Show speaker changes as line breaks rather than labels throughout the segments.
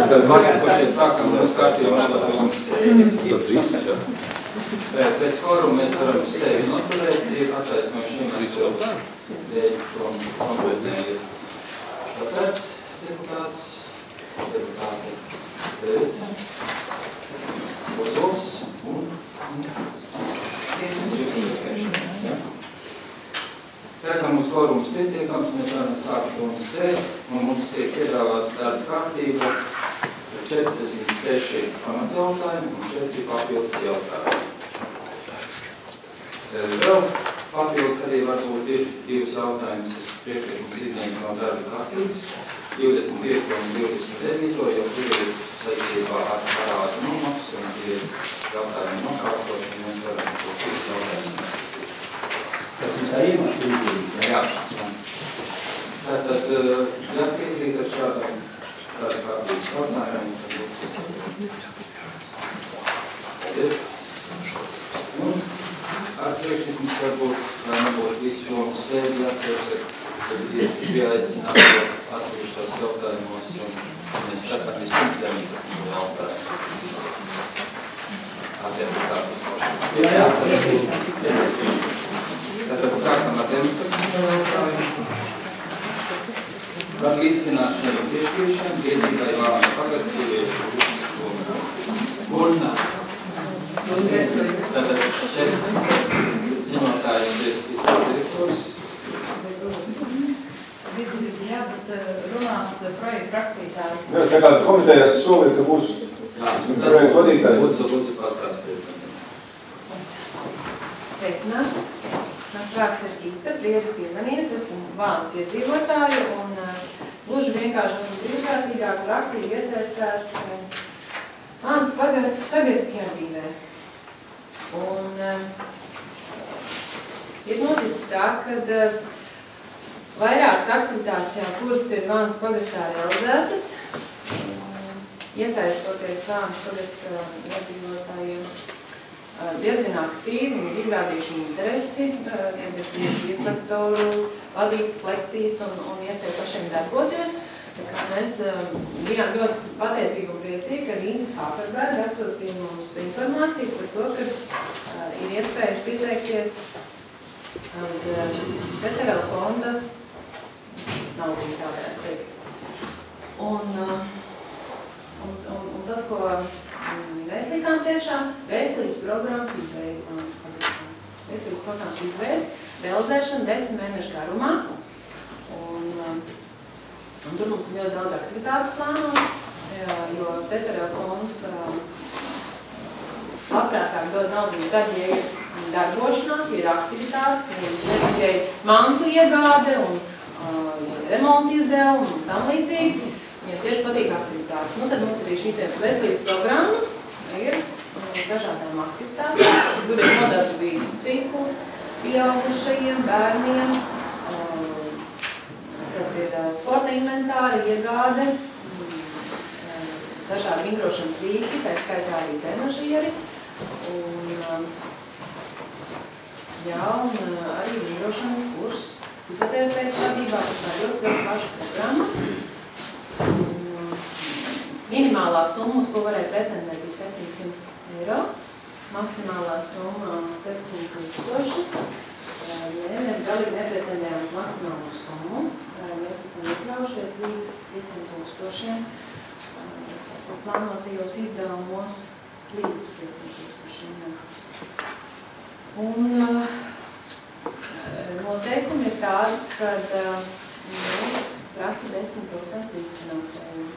Klātesošie sākam mūsu kārtību nodojumu sēdi. Pēc kvoruma mēs varam sevi noturēt, ir attaisnojuši iemeslu dēļ, konkrētnē ir štāpēc deputāts, deputāti Devica, Ozols un Tā kā mums kvorums pietiekams, mēs varam sākt mums sēdi, un mums tiek piedāvāta darba kārtība 46 pamatjautājumi un 4 papildus jautājumi. Vēl papildus arī varbūt ir divas jautājumas, priekšlikums izņemt no darba kārtības, 25 un 29, jo tur ir saistībā ar parādu numurs, un ir jautājumi nokārtoši, mēs varam to jautājumus.
Tas ir tā iemesls
Jā. Tātad, ja piekrīt ar šādām kārtības jautājumiem, paldies. Un ar priekšlikums varbūt, lai nebūtu visi jomas sēdi jāsēž, tad ir pieaicināti atsevišķos jautājumos, un mēs sakām vispirms 19 jautājumus. Tātad sākam ar 19 jautājumu. Par līdzfinansējumu piešķiršanu iedzībai Vāna pagasts sieviešu Gurnā. Tātad šeit ziņotājs ir izpildirektors.
Jā, bet runās projektu rakstītāji.
Jā, tā kā komitejas solīja, ka būs projektu vadītājs.
Lūdzu pastāstīt.
Sveicināt. Mans vārds ir Gita, Priedu Piemeniece, esmu Vānas iedzīvotāja un gluži vienkārši esmu brīvprātīgāk, kur aktīvi iesaistās Vānas pagasta sabiedriskajā dzīvē. Un ir noticis tā, kad vairākas aktivitātes jau, kuras ir Vānas pagastā realizētas, iesaistoties Vānas pagasta iedzīvotājiem diezgan aktīvi, viņi ir izrādījuši interesi, inspektoru vadītas lekcijas un iespēju pašiem darboties. Tā kā mēs bijām ļoti pateicīgi un priecīgi, ka Inga Hāferberga atsūtīja mums informāciju par to, ka ir iespēja pieteikties uz PTL fonda naudu, tā varētu teikt. Un tas, ko mēs likām priekšā, veselības programmas izveidi. Veselības programmas izveidi, realizēšana 10 mēnešu garumā. Un tur mums ir ļoti daudz aktivitātes plānotas, jo PTL fonds labprātāk dod naudu tad, ja ir darbošanās, ja ir aktivitātes, nevis ja ir mantu iegāde un remonta izdevumi un tam līdzīgi. Ja tieši patīk aktivitātes. Nu, tad mums arī šī veselības programma ir dažādām aktivitātēm. Tur ir nodarbību cikls pieaugušajiem, bērniem, tad ir sporta inventāri, iegāde, dažādi vingrošanas rīki, tā skaitā arī trenažieri. Un arī vingrošanas kurs fizioterapeitu vadībā, tas ir ļoti plaša programma. Minimālā summa, uz ko varēja pretendēt, ir 700 eiro. Maksimālā summa 7,000. Mēs galīgi nepretendējām uz maksimālo summu. Mēs esam iekļaujušies līdz 500,000 plānotajos izdevumos līdz 500,000. Un noteikumi ir tādi, kad prasa 10% līdzfinansējumu.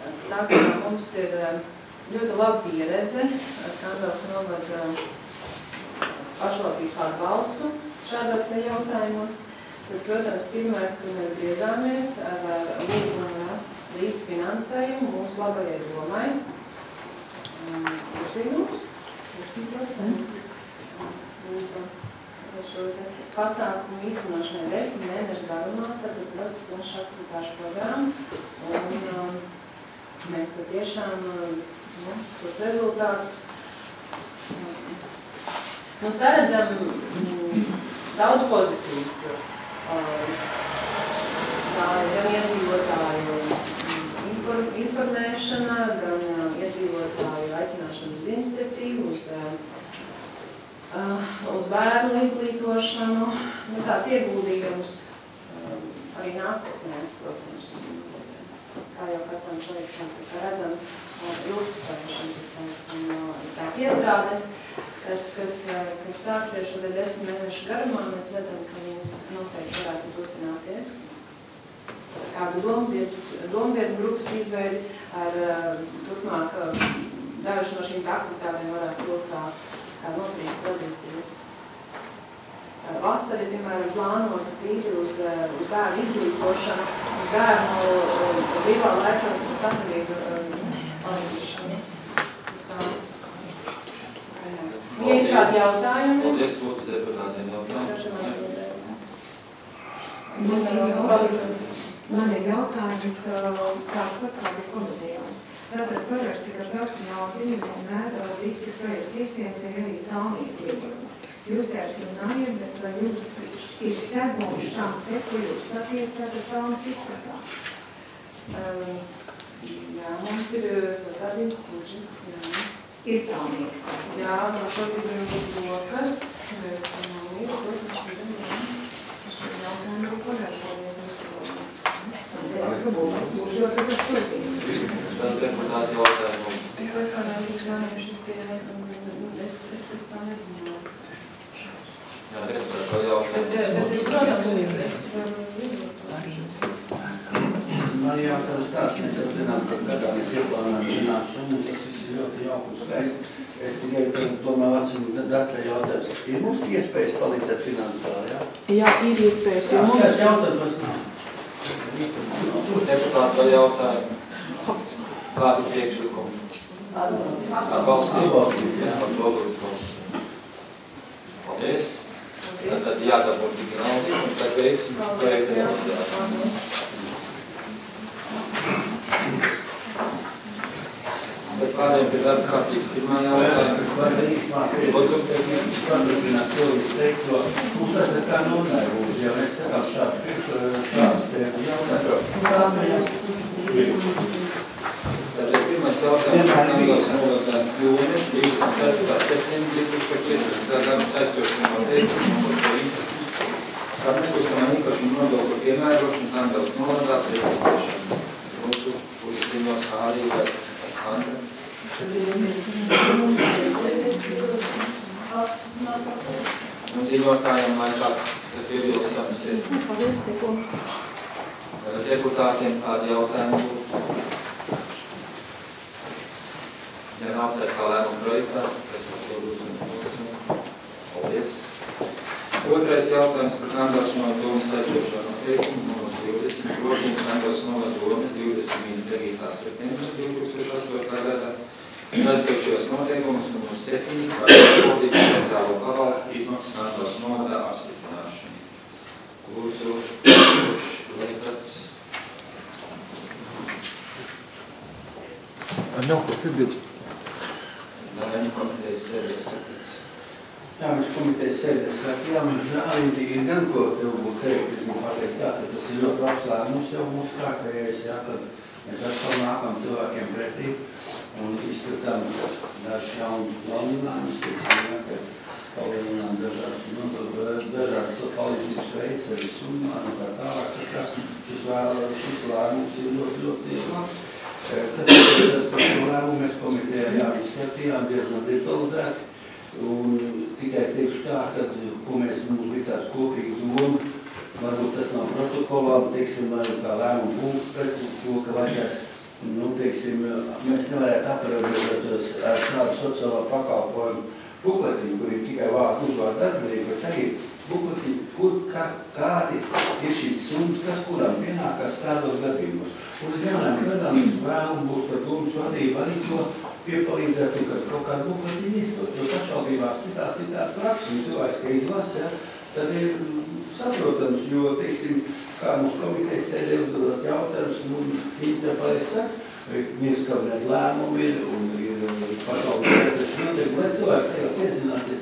Tā kā mums ir ļoti laba pieredze ar Kandavas novada pašvaldības atbalstu šādos jautājumos. Bet, protams, pirmais, kur mēs griezāmies ar lūgumu rast līdzfinansējumu mūsu labajai domai. Priekšlīgums, šo pasākumu īstenošanai 10 mēnešu garumā, tad ir ļoti plaša aktivitāšu programma. Un mēs patiešām tos rezultātus saredzam daudz pozitīvu. Tā ir gan iedzīvotāju informēšana, gan iedzīvotāju aicināšana uz iniciatīvu, uz bērnu izglītošanu, tāds ieguldījums arī nākotnē, protams, kā jau katram projektam, kā redzam, ilgspējšana, tās iestrādes, kas sāksies šo 10 mēnešu garumā, mēs redzam, ka viņas noteikti varētu turpināties. Kādu dombiedru grupas izveidi ar turpmāk dažu no šīm aktivitātēm varētu būt kā notiek tradīcijas. Vasari, piemēram, plānota tīri uz bērnu izglītošanu, uz bērnu brīvā laika sakarīgu palīdzīšanu. Ja ir kādi jautājumi?
Paldies, lūdzu, deputātiem jautājumi.
Man ir jautājums tāds pats kā bija komitejās. Tātad parasti, ka personāli vienmēr visi projekti iesniedzēji arī tālīt ieguvumu. Jūs tieši runājat, bet vai jums ir segumi šām te, ko jūs sakiet, tātad tāmas izskatā?
Jā, mums ir sastādījums budžets.
Ir tālīt.
Jā, no šobrīd ir blokas.
Šo jautājumu ir pagājušajā Es būšu jau tagad surpīju.
Tad deputāti jautājumu.
Es laikādās uzlēmušas pie, es tā nezinu.
Jā, deputāti vēl jautājumu.
Bet es, protams, es varu vidot.
Man jātājums tāds, mēs jau zinām, ka gadā mēs ieplānām zināšanu, un tas viss ir ļoti jauku skaists. Es tikai tomēr atceru Dacē jautājums. Ir mums iespējas palīdzēt finansiāli, jā?
Jā, ir iespējas, jo mums...
Skaists jautājums vairs nav.
Deputāti vēl jautājumu. Kādi priekšlikumi? Atbalstīt. Paldies. Tad jādabū tik naudu, un tad veiksim projektu realizāciju. Bet kādiem ir darba kārtības pirmā jautājuma?
Lūdzu. Mums tas ir kā nodarbūs, ja mēs skatām šāds jautājums.
Tātad pirmais jautājums Rīgas novadā Jūnes 24. septembrī 2015. gada saistošiem noteikumiem par to par nekustamā īpašuma nodokļu piemērošanu Sandavas novadā prezentēšanu. Lūdzu, kurš ziņos arī vai Sandra? Un ziņotājiem, lai kāds, kas iebilstams ir. Deputātiem kādi jautājumi būtu? Ja nav tā kā lēmuma projektā, kas par to būs un paldies. Otrais jautājums par Kandavas novada domas aizdošanu noteikumu numurs 20 groziņu Kandavas novada domas 29. septembris 2008. gadā. Aizdošajos noteikumus numurs 7 par valdības speciālo pavalstu izmaksas Kandavas novadā apstiprināšanu. Lūdzu, kurš lietats?
Nav ko piebilst.
Daļaņu komitejas sēdes skatīt.
Jā, mēs komitejas sēdes skatījām. Arī ir gan ko tev būtu teikt, es gribu pateikt tā, ka tas ir ļoti labs lēmums jau mūsu kārtējais, jā, kad mēs atkal nākam cilvēkiem pretī un izskatām dažs jaunus planinājumus, ka palielinām dažādas palīdzības veids, arī summā un tā tālāk. Šis lēmums ir ļoti labs. Tas ir par šo lēmumu mēs komitejā jāizskatījām diezgan detalizēti. Un tikai teikšu tā, ka, ko mums bija tāds kopīgs doma, varbūt tas nav protokolā, teiksim, kā lēmumu punktu pēc to, ka vajadzētu, mēs nevarētu aprobežoties ar šādu sociālā pakalpojumu bukletiņu, kur ir tikai vārdu uzvārdu darbinieki, bet arī bukletiņu, kādi ir šīs summas, kas kuram pienākās kādos gadījumos. Un es jaunajām gadām vēlu būs par domas vadību arī to piepalīdzēt, un kad kaut kādu bukletiņu izstot, jo pašvaldībās citādi praksa un cilvēks, ka izlasa, tad ir saprotams, jo, teiksim, kā mums komitejas sēdē uzdodot jautājums, īcē pareizi saka, viens kabinet lēmumi ir un ir pašvaldības noteikti, lai cilvēks tajās iedzināties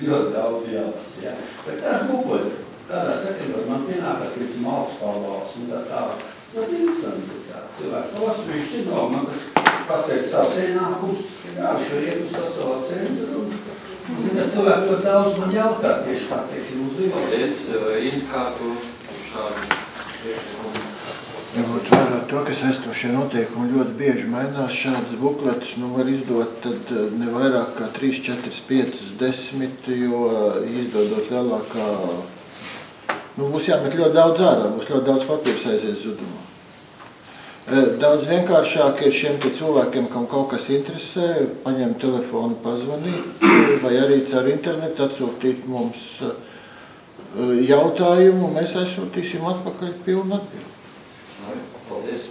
ļoti daudz jālasa, jā. Bet tā bukleti, tādā sakrībā man pienākās, ka ir augstpalvals un tā tālāk. Ļoti interesanti ir tāds. cilvēki tos, viņš zina, man paskaidrs savs ienākums, jā, viņš var iet uz sociālā centru, un zina, cilvēki ļoti daudz man jautā, tieši kā, teiksim, uz Līvā.
Paldies, Indikātu, šādu priekšlikumu.
Ņemot vērā to, ka saistošie noteikumi ļoti bieži mainās, šādas bukletus var izdot tad ne vairāk kā 3, 4, 5, 10, jo izdodot lielākā, būs jāmet ļoti daudz ārā, būs ļoti daudz papīrs aizies zudumā. Daudz vienkāršāk ir šiem cilvēkiem, kam kaut kas interesē, paņemt telefonu, pazvanīt, vai arī caur internetu atsūtīt mums jautājumu, mēs aizsūtīsim atpakaļ pilnu atbildi.
Paldies.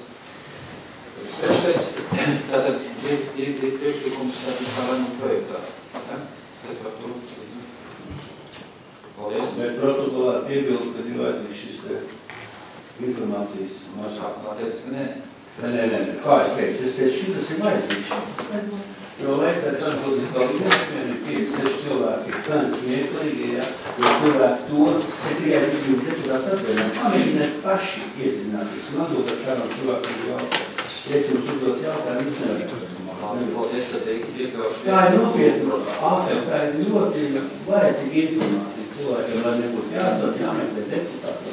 Trešais, tātad ir priekšlikums kā lēmumu projektā. Kas par to? Paldies.
Mēs protokolā piebildu, kad ir vajadzīgs šis informācijas mašā.
Paldies, ka nē.
Nē. Kā es teicu, šitas ir vajadzīgs. Jo vajag pēc atbildības galīgiem ir 5-6 cilvēki, gan smieklīgi, ja, jo cilvēki to, es tikai gribu deputātu atbildēt, mēģināt paši iedzināties, un atdot ar kādam cilvēkiem jautājumu. Ja jums uzdot jautājumu, jūs nevarat.
Paldies, tad iekļaušu.
Tā ir nopietna, tā ir ļoti vajadzīga informācija cilvēkiem, lai nebūtu jāsot, jāmeklē deputātu.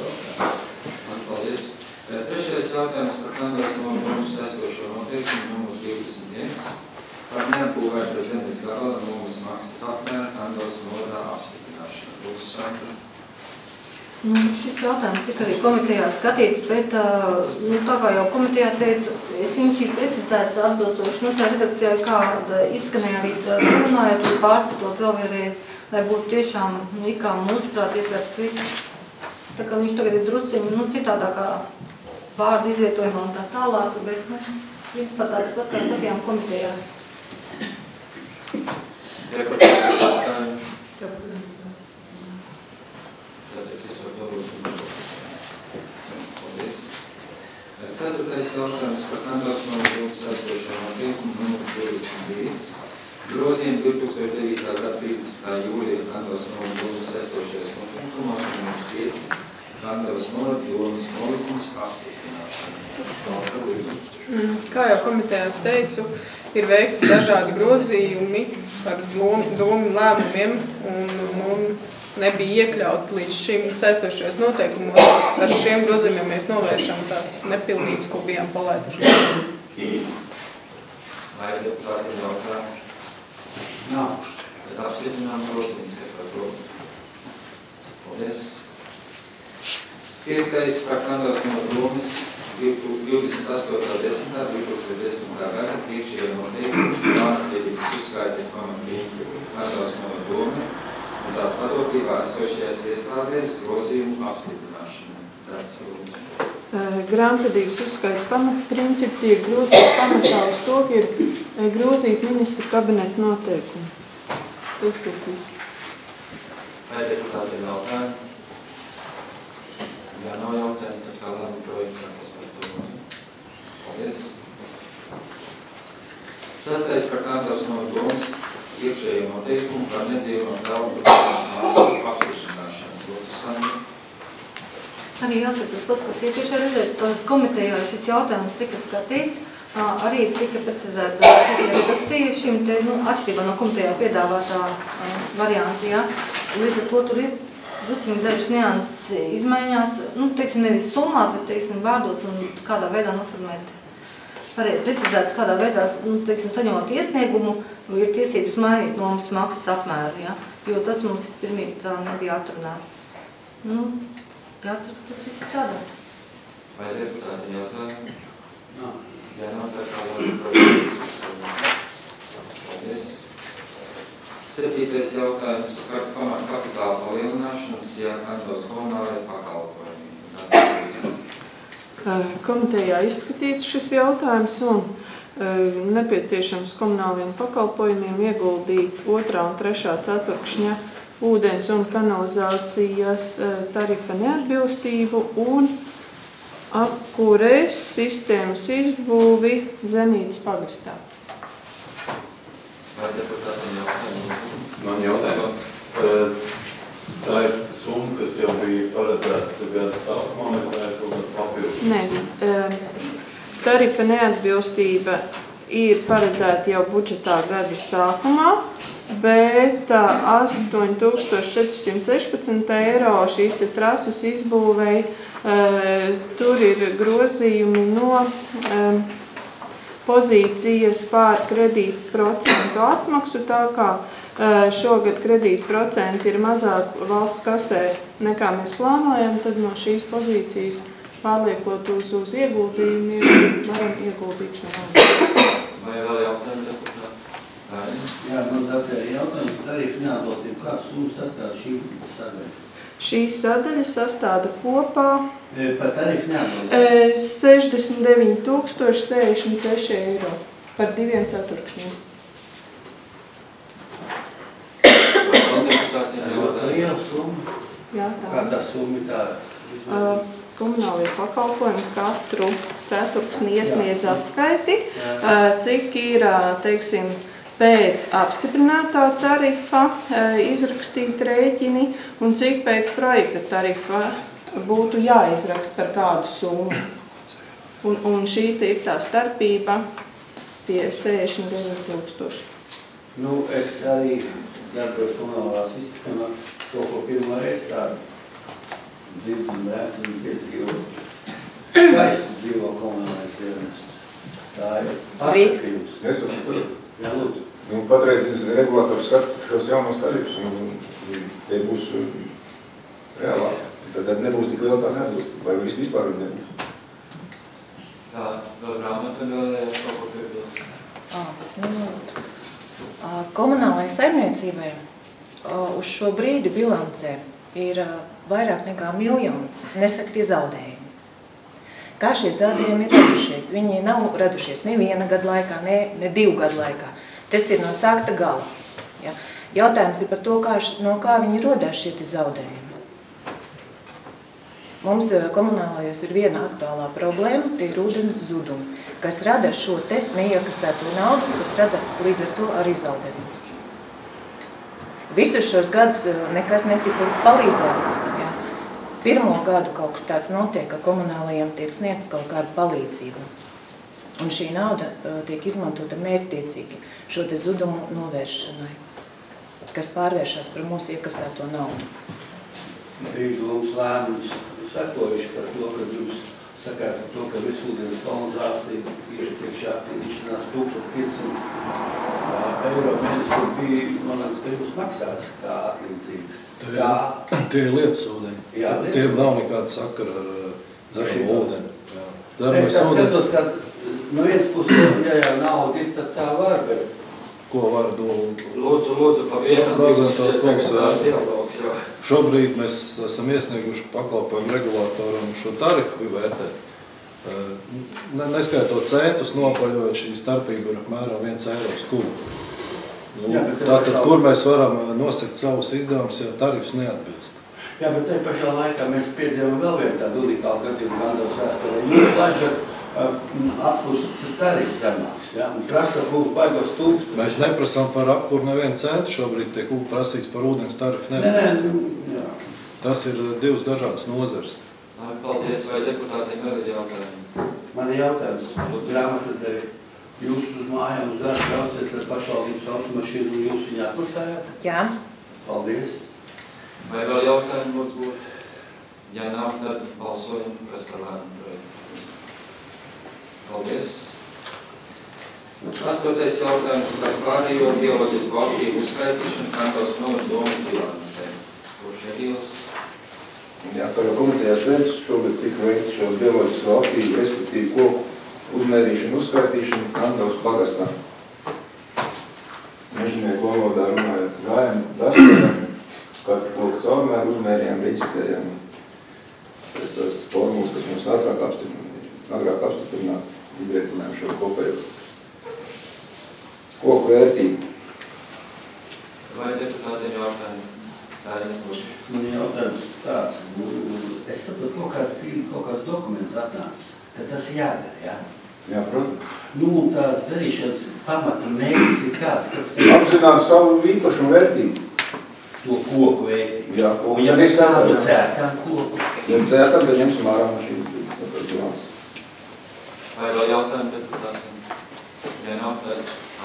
Paldies. Trešais jautājums par kandidātu nomumus esošo noteikumu numurs 21. Par neapbūvēta zemes gala nomas maksas apmēra kandidātu nodā apstiprināšana. Lūdzu, Sandra.
Šis jautājums tika arī komitejā skatīts, bet tā kā jau komitejā teicu, viņš ir precizēts atbilstoši tā redakcijā, kāda izskanēja arī runājot un pārskatot vēl vienreiz, lai būtu tiešām ikā mūsuprāt ietverts viss. Tā kā viņš tagad ir drusciņi citādākā vārdu izvietojumā un tā tālāk, bet principā tāds paskats atījām komitejā.
Ceturtais jautājums par kandidātu nomumus esošo noteikumu numurs 22. Grozījumi 2009. gada 13. jūlijā kandidātu nomumus esošajos notikumos numurs 5. Kandidātu nomumus nolikums apstiprināšana.
Kā jau komitejās teicu, ir veikti dažādi grozījumi par domu lēmumiem un nebija iekļaut līdz šim saistošajos noteikumos. Ar šiem grozījumiem mēs novēršam tās nepilnības, ko bijām palaiduši.
Vai deputāti jautājumi?
Nav.
Tad apstiprinām grozījumus, kas par to. Paldies. Piektais par kandidātu nodomus 28.10.2010. gada iekšējie noteikumi, attiecības uzskaites pamatprincipi, kandidātu nodomi un tās padoklībā esošajās iestādēs grozījumu apstiprināšana.
Grāmatvedības uzskaits pamatprincipi tiek grozīti pamatā uz to, ka ir grozīti ministru kabineta noteikumi. Tas būtu viss.
Vai deputāti ir jautājumi? Ja nav jautājumi, tad kā lēmumu projektā, kas par to. Paldies. Sastais par kandidātu nodomus iekšējiem noteikumu par nedzīvo telpu apstiprināšanu. Lūdzu, Sandra.
Arī jāsaka tas pats, kas iepriekšējā reizē komitejā šis jautājums tika skatīts, arī tika precizēta redakcija šim te, atšķirībā no komitejā piedāvātā varianti, ja. Līdz ar to tur ir drusciņi dažas nianses izmaiņās, teiksim, nevis summās, bet, teiksim, vārdos un kādā veidā noformēt. Precizēts, kādā veidā, teiksim, saņemot iesniegumu, ir tiesības mainīt nomas maksas apmēru, ja, jo tas mums pirmīt tā nebija atrunāts. Jāatcer, ka tas viss strādās.
Vai deputāti jautājumi?
Nav.
Ja nav, tā kā lēmumu projektā. Paldies. Septītais jautājums par kapitāla palielināšanas, ja kandidāts komunālai pakalpojumi.
Komitejā izskatīts šis jautājums un nepieciešams komunāliem pakalpojumiem ieguldīt 2. un 3. ceturkšņa ūdens un kanalizācijas tarifa neatbilstību un apkūres sistēmas izbūvi Zemītes pagastā.
Vai deputātiem jautājumi?
Man jautājums. Tā ir summa, kas jau bija paredzēta gada sākumā, vai tā ir kaut kāda papildus?
Nē, tarifa neatbilstība ir paredzēta jau budžetā gada sākumā, bet 8416 eiro šīs te trases izbūvēja. Tur ir grozījumi no pozīcijas pār kredītu procentu atmaksu, tā kā šogad kredītu procenti ir mazāk valsts kasē nekā mēs plānojam, tad no šīs pozīcijas pārliekot uz ieguldījumiem varam ieguldīt šo naudu.
Vai vēl jautājumi deputāti?
Jā, man tāds ir jautājums, tarifu neatbalstību, kāds summas sastāv šī sadaļa?
Šī sadaļa sastāda kopā
par tarifu neatbalstību?
69 066 eiro par 2 ceturkšņiem.
Liela summa?
Jā, tā.
Kā tā summa tā?
Komunālie pakalpojumi katru ceturksni iesniedz atskaiti, cik ir, teiksim, pēc apstiprinātā tarifa izrakstīt rēķini un cik pēc projekta tarifa būtu jāizrakst par kādu summu. Un šī ir tā starpība, tie 69 000.
Nu, es arī darbos komunālā sistēmā, to, ko pirmā reiz tādu dzirdu un rētu un piedzīvo. Skaisti dzīvo komunālais dienests. Tā ir pasakījums. Jā, lūdzu.
Patreiz regulātori skata šos jaunos tarifus, un tie būs reālāk. Tad nebūs tik liela tā neatbilstība, vai vispār nebūs.
Tā, vēl grāmata vēlējās kaut ko piebilst.
Komunālai saimniecībai uz šo brīdi bilancē ir vairāk nekā 1 miljons nesaktie zaudējumi. Kā šie zaudējumi ir radušies? Viņi nav radušies ne 1 gada laikā, ne 2 gadu laikā. Tas ir no sākta gala. Ja? Jautājums ir par to, no kā viņi rodās šie zaudējumi. Mums komunālajos ir viena aktuālā problēma, tie ir ūdens zudumi, kas rada šo te neiekasēto naudu, kas rada līdz ar to arī zaudējumus. Visus šos gadus nekas netika palīdzēts. Ja? Pirmo gadu kaut kas tāds notiek, ka komunālajiem tiek sniegts kaut kāda palīdzība. Un šī nauda tiek izmantota mērķtiecīgi šo te zudumu novēršanai, kas pārvēršās par mūsu iekasēto naudu.
Rīgdomas lēmums sekojuši par to, ka jūs sakāt par to, ka visūdienas kolonizācija ir priekšā attīrīšanās 1500 eiro mēnesī bija, man liekas, ka jūs maksās kā atlīdzība.
Tie ir lietasūdeņi. Tie nav nekāda sakara ar dzeramo ūdeni.
Es skatos, ka no vienas puses, ja jau nauda ir, tad tā var, bet...
Ko var dot?
Lūdzu, pa vienam dialogs, jā.
Šobrīd mēs esam iesnieguši pakalpojumu regulātoram šo tarifu vērtēt. Neskaitot centus nopaļot, šī starpība ir apmēram 1 eiro uz kubu. Tātad, kur mēs varam nosakt savus izdevumus, ja tarifs neatbilst?
Jā, bet te pašā laikā mēs piedzīvojam vēl vienu tādu unikālu gadījumu Gandavas vēsturē. Jūs laižat apkurses tarifs zemāks, ja? Un prasa būt baigos 1000.
Mēs neprasām par apkuru nevienu centu, šobrīd tiek prasīts par ūdens tarifu neatbilstību. Tas ir 2 dažādas nozares.
Paldies, vai deputātiem vēl ir jautājumi?
Man ir jautājums. Grāmatvedēji, jūs uz mājām uz darbu brauciet ar pašvaldības automašīnu un jūs viņu atmaksājāt?
Jā.
Paldies.
Vai vēl jautājumi lūdzu būt? Ja nav, tad balsojam, kas par lēmumu projektu. Paldies. 8. jautājums par pārējo bioloģisko aktīvu uzskaitīšanu Kantors Novas domu bilancē. Kurš ir Ielas?
Jā, kā jau komitejās teicu, šobrīd tika veikts šo bioloģisko aktīvu, respektīvi koku uzmērīšanu, uzskaitīšanu Kantors pagastā. Mežnieku valodā runājot gājām, dastājām, katru koku caurmēru uzmērījām, reģistrējām. Tas formulas, kas mums agrāk apstiprināt, izvietinājām šo kopēju koku vērtību.
Vai deputātiem jautājumi?
Man jautājums tāds, es saprotu, kaut kāds dokuments atnācis, ka tas ir jādara, jā?
Jā, protams.
Nu, un tās darīšanas pamata mērķis ir kāds, ka...
Apzināt savu īpašumu vērtību.
To koku vērtību.
Jā,
un ja mēs kādu cērtām koku?
Ja cērtām, tad ņemsim ārā no šī bilants.
Vai vēl jautājumi deputātiem? Ja nav, tad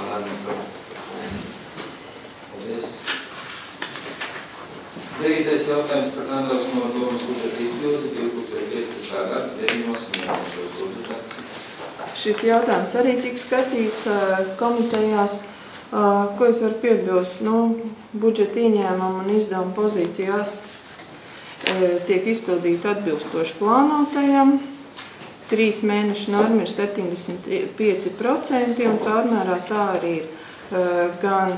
lēmām par. Paldies. 9. jautājums par Kandavas nodomas budžeta izpildi 2015. gada 9. mēnešos.
Šis jautājums arī tika skatīts komitejās. Ko es varu piebilst? Budžeta ieņēmuma un izdevuma pozīcijā tiek izpildīta atbilstoši plānotajam. 3 mēnešu norma ir 75% un caurmērā tā arī ir. Gan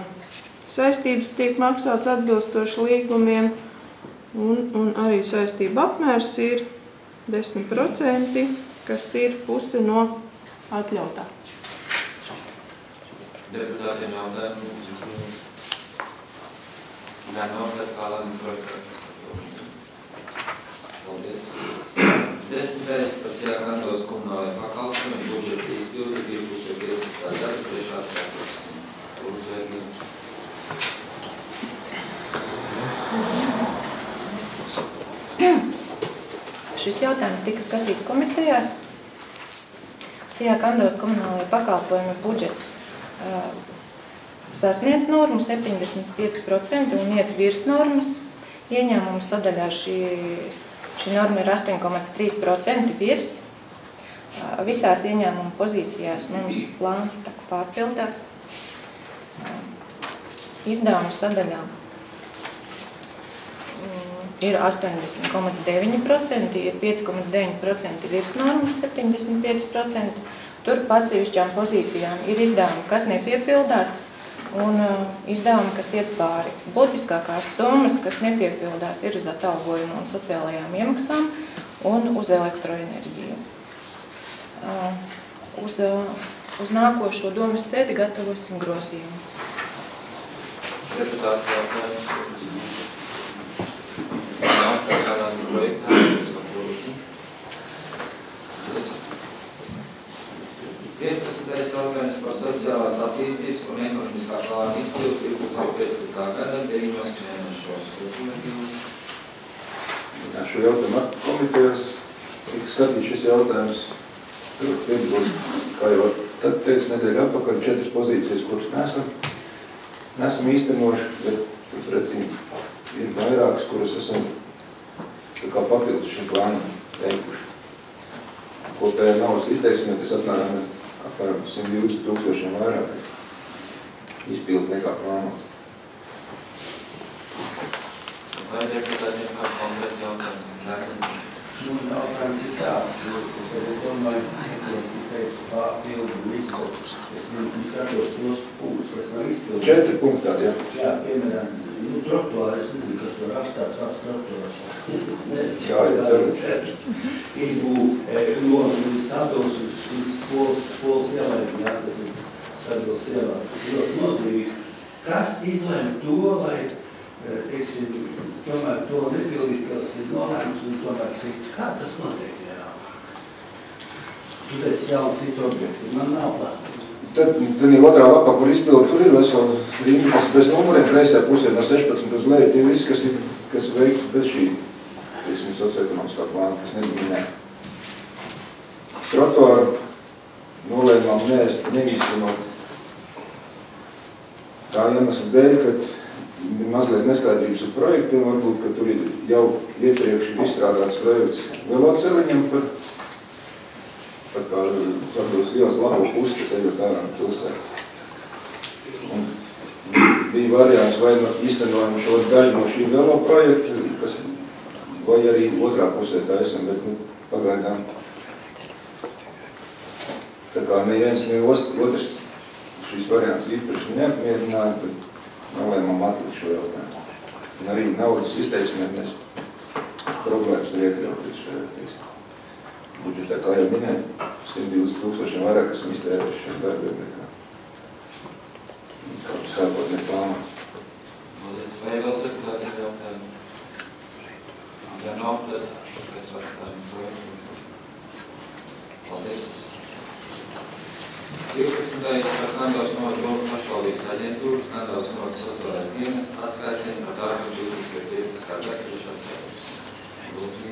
saistības tiek maksāts atbilstoši līgumiem un arī saistība apmērs ir 10%, kas ir puse no atļautā.
Deputātiem jautājumu. Ja nav, tad vēlamies projektēt. Paldies. 10. par Sijā Kandavas komunālajiem pakalpojumiem budžeta izpildi 2015. gada 3. ceturksnī. Lūdzu,
Šis jautājums tika skatīts komitejās. Sijā Kandavas komunālajie pakalpojumi budžets sasniedz normu 75% un iet virs normas. Ieņēmumu sadaļā šī norma ir 8,3% virs. Visās ieņēmumu pozīcijās mums plāns pārpildās. Izdevumu sadaļā ir 80,9%, ir 5,9% virs normas 75%. Tur atsevišķām pozīcijām ir izdevumi, kas nepiepildās, un izdevumi, kas iet pāri. Būtiskākās summas, kas nepiepildās, ir uz atalgojumu un sociālajām iemaksām un uz elektroenerģiju. Uz nākošo domas sēdi gatavosim grozījumus.
Deputāti jautājums. Nav kādās projektās par politiku. 15. jautājums par sociālās attīstības un ekonomiskā plāna izpildi 2015. gada 9. mēnešos.
Šo jautājumu komitejās tika skatīts šis jautājums. Piebilst, kā jau tad teicu nedēļu atpakaļ, 4 pozīcijas, kuras nesam īstenoši, bet pretī ir vairākas, kuras esam kā papildus šim plānam teikuši. Kopējā naudas izteiksmē tas apmēram 120,000 vairāk izpildu nekā plānots.
Vai deputātiem kā konkrēti jautājums?
Jautājums ir tāds, es domāju, ka teicu pārpildu līdzkotus. Es skatos tos punktus, kas nav izpildīti.
4 punkti tādi, jā?
Jā, piemēram, trotuāri, es nezinu, kas tur rakstāts vārds trotuārs.
Jā, ceru.
Izbū no Sados uz skolas ielēm, jā, tad Sados ielā. Tas ir ļoti nozīmīgi. Kas izlēma to, lai, teiksim, tomēr to nepildīt, ka tas ir nolēmts un tomēr citu? Kā tas notiek, jā? Tu teici jaunu citu objektu, man nav plānu.
Tad otrā lapā, kur izpildu, tur ir vesela rinda, kas bez numuriem kreisajā pusē no 16 uz leju, tie visi, kas veikti bez šī, teiksim, socioekonomiskā plāna, kas nebija. Trotuāru nolēmām neīstenot tā iemesla dēļ, ka ir mazliet neskaidrības ar projektiem, varbūt, ka tur ir jau iepriekš izstrādāts projekts veloceliņam par kā Sados ielas labo pusi, kas ejot ārā no pilsētas. Un bija variants, vai mēs īstenojam šo daļu no šī velo projekta, vai arī otrā pusē taisam, bet pagaidām. Tā kā neviens, otrs šīs variants īpaši neapmierināja, tad nolēmām atlikt šo jautājumu. Un arī naudas izteiksmē mēs problēmas ir iekļauties šajā teiksmē. Budžetā, kā jau minēju, 120,000 vairāk esam iztērējuši šiem darbiem nekā sākotnēji plānots.
Vai vēl deputātiem jautājumu? Ja nav, tad es varu tādiem projektiem. Paldies. 12. par Kandavas nodomu pašvaldības aģentūras, Kandavas nodomu sociālais dienas atskaitiem par darbu 2015. gada 3. ceturksnī. Lūdzu.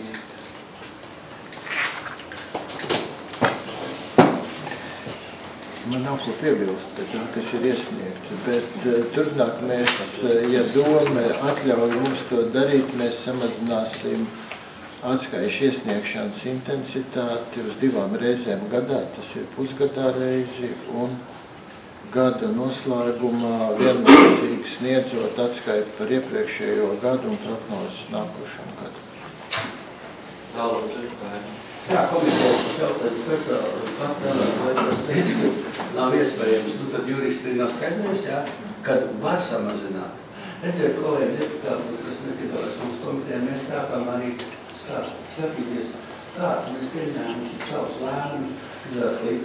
Man nav ko piebilst pēc tā, kas ir iesniegts, bet turpmāk mēs, ja doma atļauj mums to darīt, mēs samazināsim atskaišu iesniegšanas intensitāti uz 2 reizēm gadā, tas ir pusgadā reizi, un gada noslēgumā vienlaicīgi sniedzot atskaitu par iepriekšējo gadu un prognozes nākošam gadu.
Jā, komitejas jautājums pats vai tas teica, ka nav iespējams, tad juristi nav skaidrojis, jā, kad var samazināt. Redziet, kolēģi deputāti, kas nepiedalās mums komitejā, mēs sākām arī skatīties, kāds mēs pieņēmuši savus lēmumus,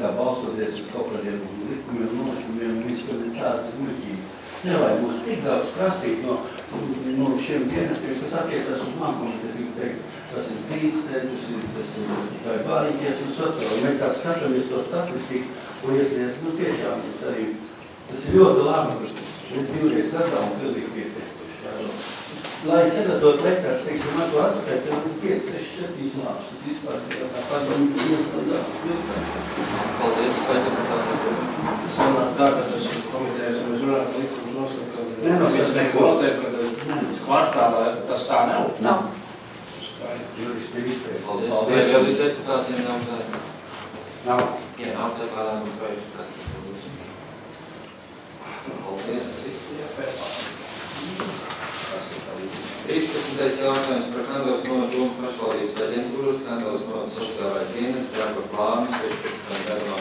kā balstoties uz kaut kādiem likumiem, nolikumiem, un viss, kas ir tāds, kas muļķīgi. Nevajag mums tik daudz prasīt no šiem dienestiem, kas attiecas uz mankomitejas, teikt, tas ir tīsteļus, tas ir bāriņķies un sociāli. Mēs tā skatāmies to statistiku, ko iesniedz, tiešām tas ir ļoti labi, un 2 gadā un pilnīgi pieteicoši. Lai sagatavot lektās, teiksim, man to atskaitu, jau 5, 6, 7 labs. Tas vispār ir tā padomā.
Paldies, skaidrs, tās ir.
Sanāk tā, ka tas ir komitējums, un mēs runājam, ka likums nosaka, ka
Nenosaka neko.
Kvartālā tas tā nav.
Nav.
Paldies. Vai vēl ir deputātiem nav tādi?
Nav.
Ja nav, tad vēlēm projektu, kas tas būs. Paldies. 13. jautājums par Kandavas novadomu pašvaldības aģentūras, Kandavas novadas sociālai dienas, darba plānu 16. gadumā.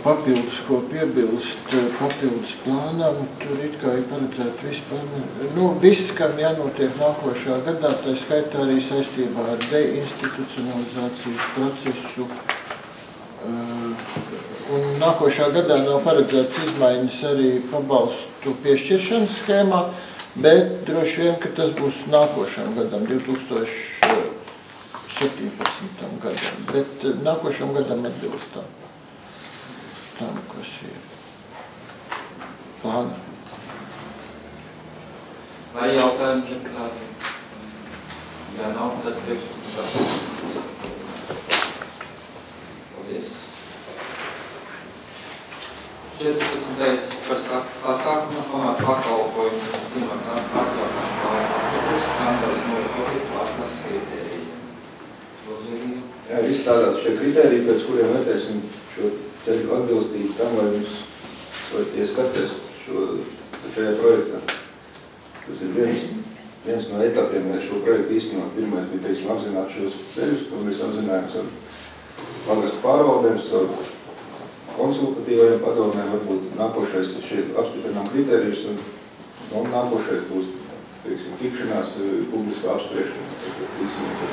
Papildus, ko piebilst papildus plānam, tur it kā ir paredzēt vispār, viss, kam jānotiek nākošā gadā, tā skaitā arī saistībā ar deinstitucionalizācijas procesu. Un nākošā gadā nav paredzēts izmaiņas arī pabalstu piešķiršanas schēmā, bet droši vien, ka tas būs nākošam gadam, 2017. gadam, bet nākošam gadam atbilstam. Tam, kas ir plāna.
Vai jautājumi deputāti? Ja nav, tad priekšlikums. Paldies. 14. par pasākumu pamatu pakalpojumu simultānu pārklājuši pārklājumus, Kandavas novadomu pārklājas kritēriju.
Jā, izstādāt šie kritēriji, pēc kuriem vērtēsim šo ceļu atbilstīgi tam, lai jums varat ieskaties šajā projektā. Tas ir viens no etapiem, lai šo projektu īstenot. Pirmais bija, teiksim, apzināt šos ceļus, ko mēs apzinājums ar pagastu pārvaldēm, ar konsultatīvajiem padomēm, varbūt nākošais šeit apstiprinām kritērijus, un nākošais būs, teiksim, tikšanās, publiskā apspriešana, tiksimies ar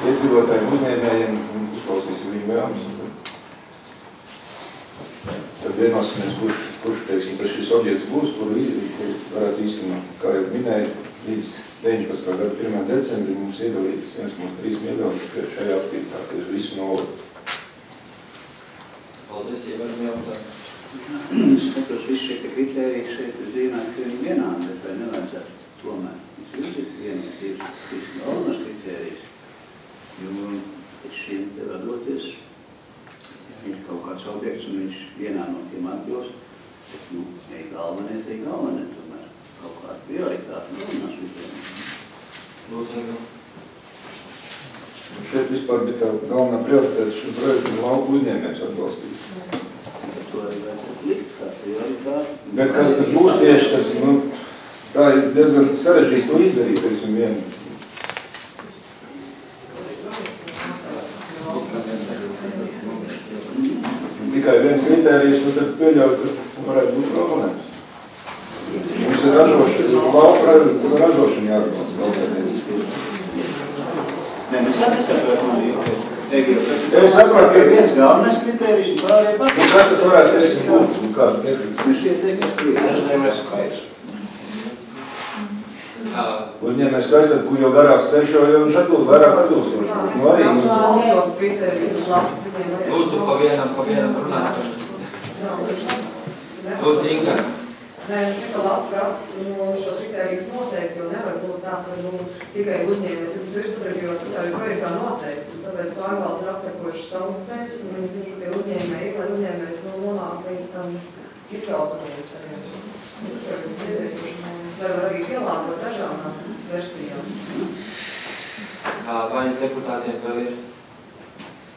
iedzīvotājiem, uzņēmējiem, un uzklausīsim viņu vēlmes. Tad vienosimies, kurš teiksim, ka šis objekts būs, kuru varētu īstenot, kā jau minēju, līdz 19. gada 1. decembri mums iedalīts 1,3 miljoni šajā aktivitātē uz visu novadu.
Paldies, ja varam jautāt.
Skatos, viss šie kritēriji šeit ir zināt, ka viņi vienādi, bet vai nevajadzētu tomēr. Mums ir vienas galvenās kritērijas, jo pēc šiem te vadoties, ir kaut kāds objekts, un viņš vienā no tiem atbilst, bet, ja galvenie, te galvenie, tomēr kaut kāda prioritāte galvenās uzdevuma.
Lūdzu,
šeit vispār bija tā galvenā prioritāte šo projektu un lauku uzņēmējus atbalstīt.
To arī vajadzētu likt kā prioritāte.
Bet kas tas būs tieši, tas, tā ir diezgan sarežģīti to izdarīt, teiksim, vienu. Tikai viens kritērijs, tad pieļauj, ka varētu būt problēmas. Mums ir ražošana jāatbalsta.
Nē, mēs nesaprotam, es saprotu, ka viens galvenais kritērijs un pārējie pārējie.
Kas tas varētu būt? Kādu kritēriju?
Mēs šie teikums
Uzņēmējs skaits.
Uzņēmējs skaits, tad, jo garāks ceļš, jo viņš atbilst vairāk atbilstoši.
Lūdzu, pa vienam runāt. Lūdzu, Inga.
Nē, es Nikolāts prasu šos kritērijus noteikt, jo nevar būt tā, ka tikai uzņēmējs jūtas virstabreģi, jo tas jau ir projektā noteikts. Un tāpēc pārvaldes ir apsekojuši savus ceļus, un viņi zina, ka tie uzņēmēji, lai uzņēmējs nonāk līdz tam izklausāmiem ceļiem. Tas jau ir dzirdējuši. Lai var arī pielāgot dažādām versijām.
Vai deputātiem vēl ir?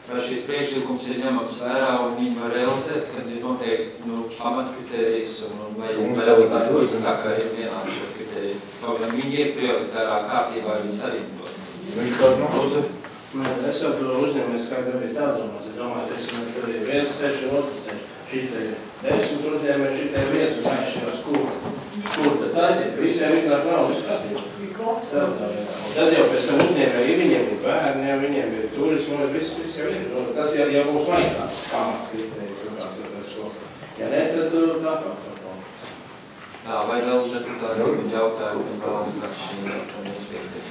Vai šīs priekšlikums ir ņemams vērā un viņi var realizēt, kad ir noteikti pamatkritērijas un vai atstāt visu tā, kā ir vienādi šos kritērijas. Kaut gan viņi ir prioritārā kārtībā, viņi sarīdot. Lūdzu.
Es jau to uzņēmēju skaidru arī tā domās. Es domāju, teiksim, tur ir viens ceļš un otrs ceļš. Šī te ir 10 uzņēmēji, šī te ir viens un aizšķirās, kur tad aiziet. Visiem vienkārši nav skatīt. Tad jau pēc tam uzņēmēji, viņiem ir bērni, ja viņiem ir turismu, viss jau ir. Tas jau būs vajag pamatkritēji. Ja ne, tad tāpēc.
Vai vēl deputāti jautājumu un vēlas šī izteikties?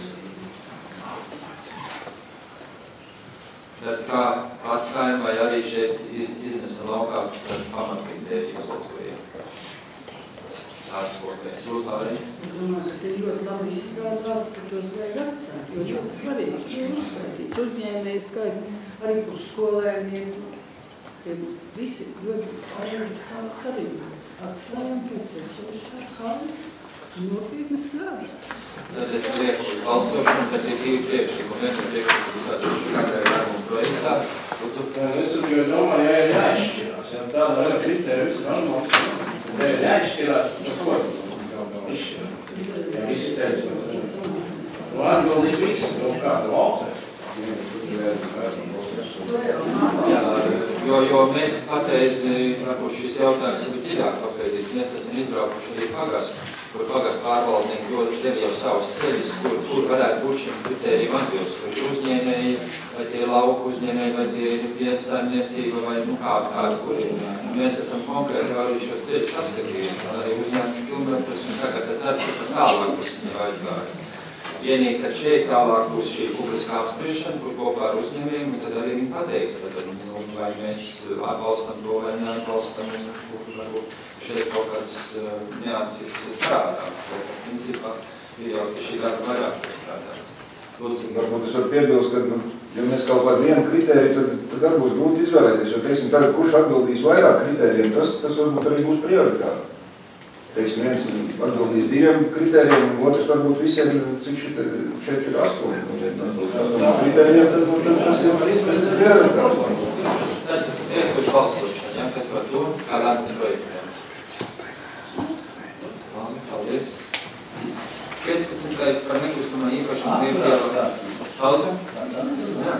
Tad kā atstājam vai arī šeit iznesam laukā pamatkritērijas pēc kuriem? Tāds kopējs. Uzlārī?
Es domāju, ka tas ļoti labi izstrādāts, ka tos vajag atstāt, jo ļoti svarīgi ir uzskaitīts. Uzņēmēju skaits arī par skolēniem. Tie visi ļoti svarīgi. Atstājam pēc esošā kādas nopietni strādas.
Tad es lieku uz balsošanu, tad ir divi priekšlikumi. Viens ir priekšlikums katrai lēmumu projektā.
Es domāju, ja ir jāizšķirās, ja tāda vēl kritērija viss normāls. Ja ir jāizšķirās, ko izšķirās? Ja visi teļas. Atbildīs viss, kāda valsts.
Jo mēs patreiz, varbūt šis jautājums ir dziļāk papētīts, mēs esam izbraukuši arī pagastu, kur pagastu pārvaldnieki ļoti tev jau savus ceļus, kur varētu būt šiem kritērijiem atbilst, kur ir uzņēmēji, vai tie lauku uzņēmēji, vai tie ir piensaimniecība, vai kādu, kur ir. Mēs esam konkrēti arī šos ceļus apskatījuši, arī uzņēmuši kilometrus, un tagad tas darbs ir pat tālāk, kurš viņu aizgājas. Vienīgi, kad šeit tālāk būs šī publiskā apspriešana, kur kopā ar uzņēmējiem, un tad arī viņi pateiks, vai mēs atbalstam to vai neatbalstam, un varbūt šeit kaut kāds neatsīts strādā. Principā ir jau šī gada vairāk strādāts.
Varbūt es varu piebilst, ka, ja mēs kaut kādu vienu kritēriju, tad arī būs grūti izvēlēties, jo, teiksim, tagad, kurš atbildīs vairāk kritērijiem, tas varbūt arī būs prioritāri. Teiksim, viens atbildīs 2 kritērijiem, un otrs varbūt visiem, cik šeit ir 8. Kritērijiem, tad tas ir prioritārs.
Tad tiek uz balsošanu, kas par to, kā lēmums projektiem. Paldies. 15. par nekustamā īpašumu piemēro. Paldies. Jā.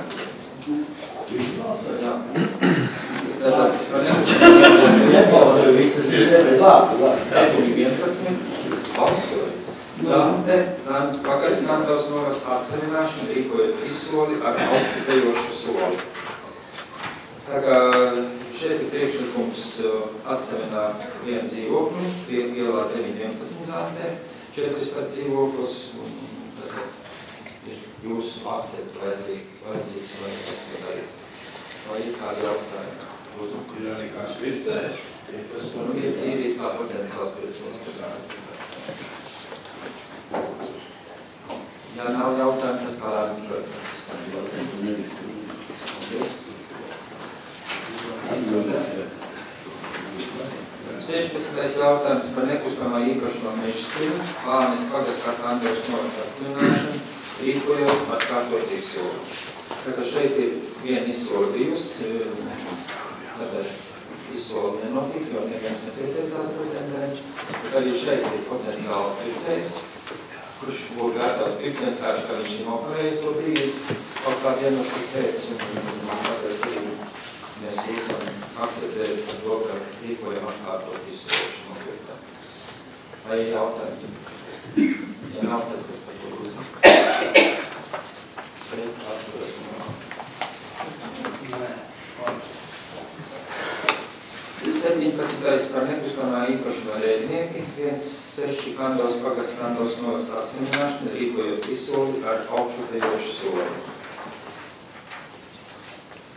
Jā. Tātad par nekustamā īpašumu 11. Balsoja. Zānes pagaiskantos noras atseviināšanu rīkojot izsoli ar augšupejošu soli. Tā kā šeit ir priekšlikums atsevināt vienu dzīvokli, ielā 911 Zāntē, 4 dzīvoklis, un tad ir jūsu akceptu vajadzīgs vai darīt. Vai ir kādi jautājumi?
Ir arī kāds pircējs.
Ir kā potenciāls pircējs. Ja nav jautājumu, tad kā lēmumu projektā. Paldies. 16. jautājums par nekustamā īpašumā Mežsili, Lānis pagastā Andrēs noras atseviināšanu, rīkojot atkārtot izsoli. Tātad šeit ir viena izsola bijusi, tātad izsola nenotika, jo neviens nepieteicās pretendents. Arī šeit ir potenciāls pircējs, kurš būtu gatavs pirkt vienkārši, ka viņš ir nokavējis to brīdi, kaut kādu iemeslu pēc, un tāpēc arī mēs lūdzam akceptēt par to, ka rīkojam atkārtot izsološanu objektā. Vai ir jautājumi? Ja nav, tad kas par to lūdzam? Pret atturas nav. 17. par nekustamā īpašumā rēdnieki, 1,6 Kandos pagasts Kandos noras atseviināšanu, rīkojot izsoli ar augšupejošu soli.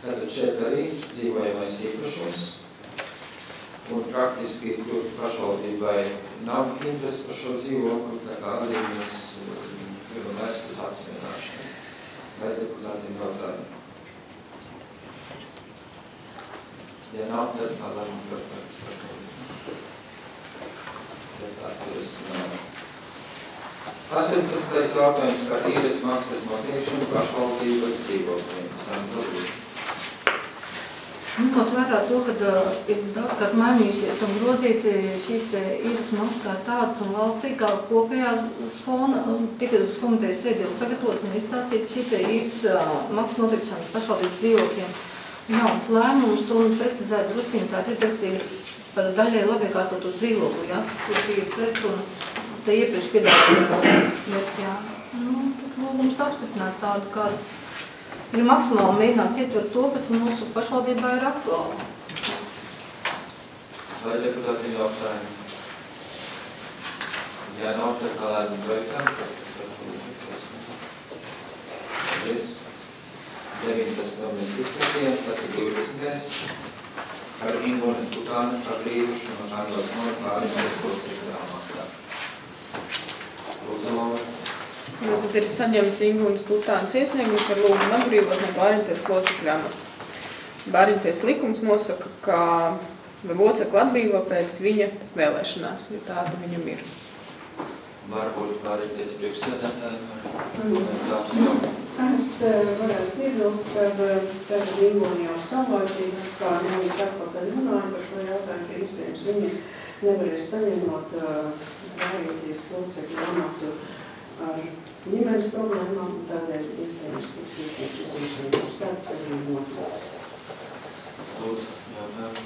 Tātad šeit arī dzīvojamais īpašums. Un praktiski pašvaldībai nav interesi par šo dzīvokli, tā kā arī mēs gribam vērst uz atsvienāšanu. Vai deputātiem jautājumi? Ja nav, tad lēmumu par pašvaldību. Deputātis nav. 18. jautājums par īres maksas noteikšanu pašvaldības dzīvokļiem. Sandra.
Ņemot vērā to, ka ir daudzkārt mainījušies un grozīti šīs īres maksas kā tādas un valstī kā kopējās fona, tikai uz komitejas sēdi jau sagatavots un izstāstīt šī īres maksas noteikšanas pašvaldības dzīvokļiem jauns lēmums un precizēt drusciņu tā redakcija par daļai labiekārtotu dzīvokli, ja, kur bija pretruna te iepriekš piedāvātajā versijā. Tad lūgums apstiprināt tādu, kādas ir maksimāli mēģināts ietvert to, kas mūsu pašvaldībā ir aktuāli.
Vai deputāti jautājumi? Ja nav, tad kā lēmumu projektam? Paldies. 19. mēs izskatījām, tad 20. Par Ingūnas Putānu par brīvušanu un Anglos pārējais locekļu maksā. Lūdzu, Laura.
Tad ir saņemts Ingūnas Putānas iesniegums ar lūgumu atbrīvot no bāriņties locekļu amata. Bāriņties likums nosaka, ka locekli atbrīvo pēc viņa vēlēšanās, jo tāda viņam ir.
Varbūt bāriņties priekšsēdētājiem.
Es varētu piebilst, ka Ingūna jau savlaicīgi, kā nevis atpakaļ runāja par šo jautājumu, ka iespējams viņa nevarēs saņemot bāriņties locekļu amatu ar ģimenes problēmām, un tādēļ iespējams tiks iesniegt šis iesniegums. Tā tas arī noticis.
Lūdzu, jautājums.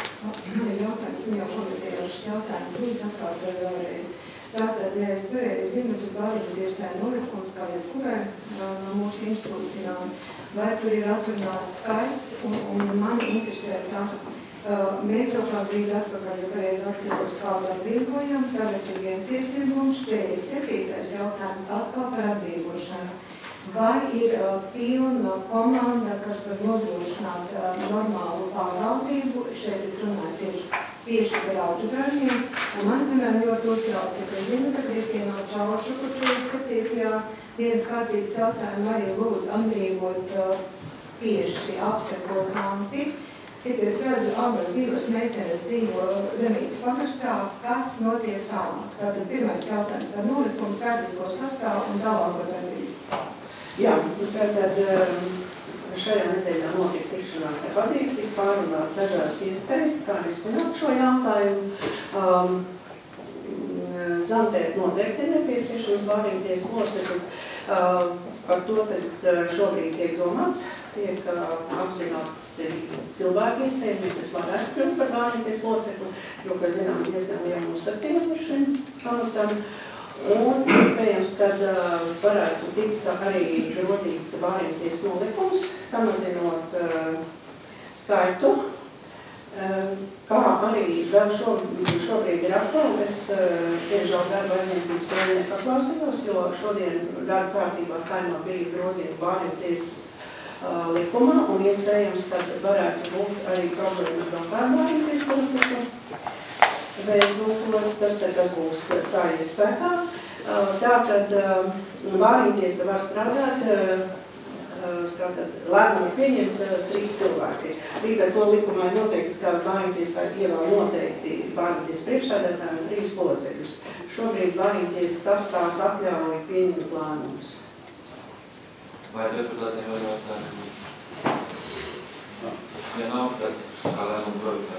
Jautājums, jau komentējušas jautājums, līdz atkārtoju vēlreiz. Tātad, ja es pareizi zinu, tad bāriņtiesai nolikums kā jebkurai no mūsu institūcijām, vai tur ir atrunāts skaits, un mani interesē tas, mēs jau kā brīdi atpakaļ, ja pareizi atceros, kādu atbrīvojam, tagad ir viens iesniegums, 47. jautājums atkal par atbrīvošanu. Vai ir pilna komanda, kas var nodrošināt normālu pārvaldību? Šeit es runāju tieši par auģu darbiem. Un man, piemēram, ļoti uztrauc, ja zinu, ka Kristīna Čauču, kur 47. dienas kārtības jautājumu arī lūdz atbrīvot tieši apsekot Zampi. Cik es redzu, abas divas meitenes dzīvo Zemītes pakrastā, kas notiek tālāk. Tātad pirmais jautājums par nolikumu, skaidrisko sastāvu un tālāko darbību.
Jā, tad šajā nedēļā notika tikšanās ar vadību, tika pārunāt dažādas iespējas, kā risināt šo jautājumu. Zamtē noteikti ir nepieciešams bāriņties loceklis. Par to tad šobrīd tiek domāts, tiek apzināti cilvēki iespējami, kas varētu kļūt par bāriņties locekli, jo, kā zinām, diezgan liela nosacījuma par šim pamatam. Un, iespējams, tad varētu tikt arī grozīts bāriņties nolikums, samazinot skaitu, kā arī šobrīd ir aktuāli. Es tiešām darba aizņemtības dēļ nepaklausījos, jo šodien darba kārtībā Saeimā bija grozījumi bāriņtiesas likumā, un iespējams, tad varētu būt arī problēma ar bāriņties locekli. Tad, kas būs stājies spēkā. Tātad bāriņtiesa var strādāt, lēmumu pieņemt 3 cilvēki. Līdz ar to likumā ir noteikts, ka bāriņtiesā ievēl noteikti bāriņtiesas priekšsēdētājiem 3 locekļus. Šobrīd bāriņtiesas sastāvs atļauj pieņemt lēmumus.
Vai deputāti vēl jautājumi? Ja nav, tad kā lēmumu projektā?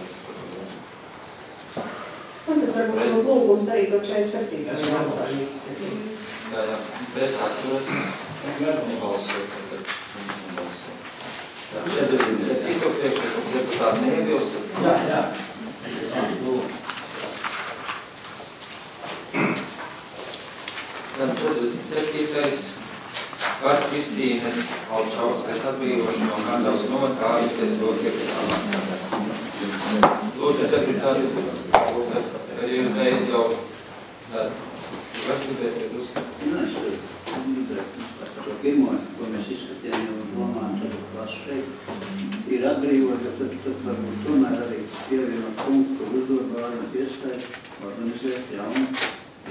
Un tad varbūt lūgums arī to 47. jautājums.
Jā, pēc atturas balsot. 47. priekšlikumu deputāti neiebilst.
Jā.
Tad 47. par Kristīnes Alčauskas atbrīvošanu no Kandavas novada bāriņties locekļu amatā. Lūdzu, deputāti, kad ir uzreiz jau gribēt uzskatīt.
Par to pirmo, ko mēs izskatījām jau domājam, tad klāstu šeit ir atbrīvot, tad varbūt tomēr arī pievienot punktu, kur uzdod bērnu iestāst, organizēt jaunu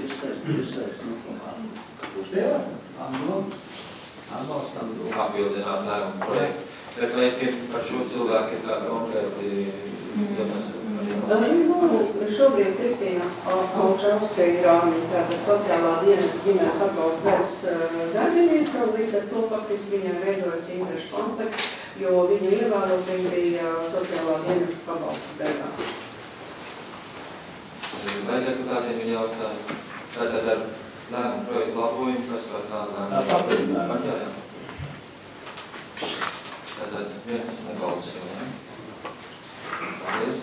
iestāst,
Jā, atbalstam.
Papildināt lēmumu projektu. Bet vai par šo cilvēku ir kāda konkrēti, ja mēs
Šobrīd Kristīna Alčauska ir tātad sociālā dienas ģimenes atbalsta daļas darbiniece, un līdz ar to faktiski viņai veidojas interešu konflikts, jo viņa ievēlot bija sociālā dienas pabalsta daļā.
Vai deputātiem ir jautājumi? Tātad ar lēmumu projektu labojumu, kas var tādu
Papildināt.
Jā. Tātad viens nebalsoja, ne? Paldies.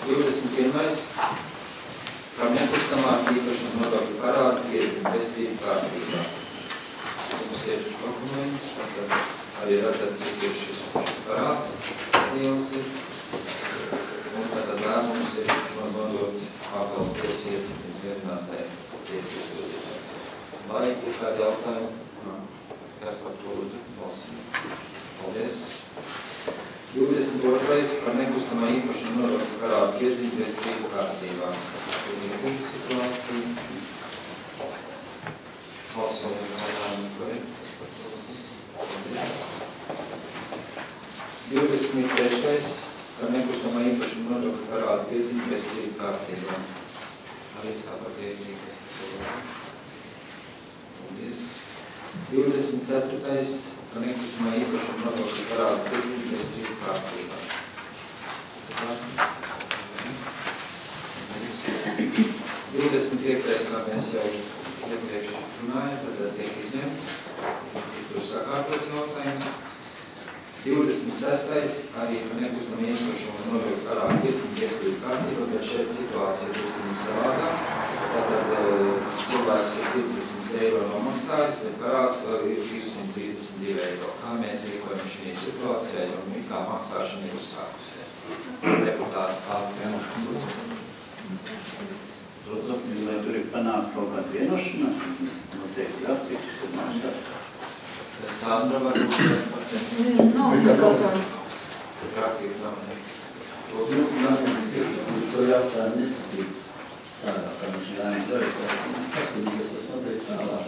21. Par nekustamās īpašuma nodokļu parādu piezīme vestību kārtībā. Mums ir dokuments, tātad arī redzēt, cik ir šis parāds liels ir. Un tātad lēmums ir nodot papildu tiesības vieninātē tiesības. Vai ir kādi jautājumi? Kas par to balsīm? Paldies. 22. Par nekustamā īpašuma nodokļu parādu piezīme vestību kārtībā. Līdzīga situācija. Balsojam lēmumu projektu. Paldies. 23. Par nekustamā īpašuma nodokļu parādu piezīme vestību kārtībā. Arī tāpat līdzīga situācija. Paldies. 24. Par nekustamā īpašuma nodokļu parādu piezīme vestību kārtībā. 25. kā mēs jau iepriekš runājam, tad tiek izņemts, tur sakārtots jautājums. 26. arī par nekustamā īpašuma nodokļu parādu piezīme vestību kārtībā, bet šeit situācija ir savādāk. Tātad cilvēks ir 50 eiro nomaksājis, bet parāds vēl ir 232 eiro. Kā mēs rīkojam šī situācijā, jo kā maksāšana ir uzsākusies? Deputāti pārāk.
Vai tur ir panākt kaut kāda vienošanās? Noteikti grafiks, kad maksāt.
Sandra var būt par te?
Nav nekādām.
Grafika nav nekā.
Uz to jautājumu nesatību. Tādā, kā mēs lēmām projektā. Kas tur jūs tas noteikti tālāk?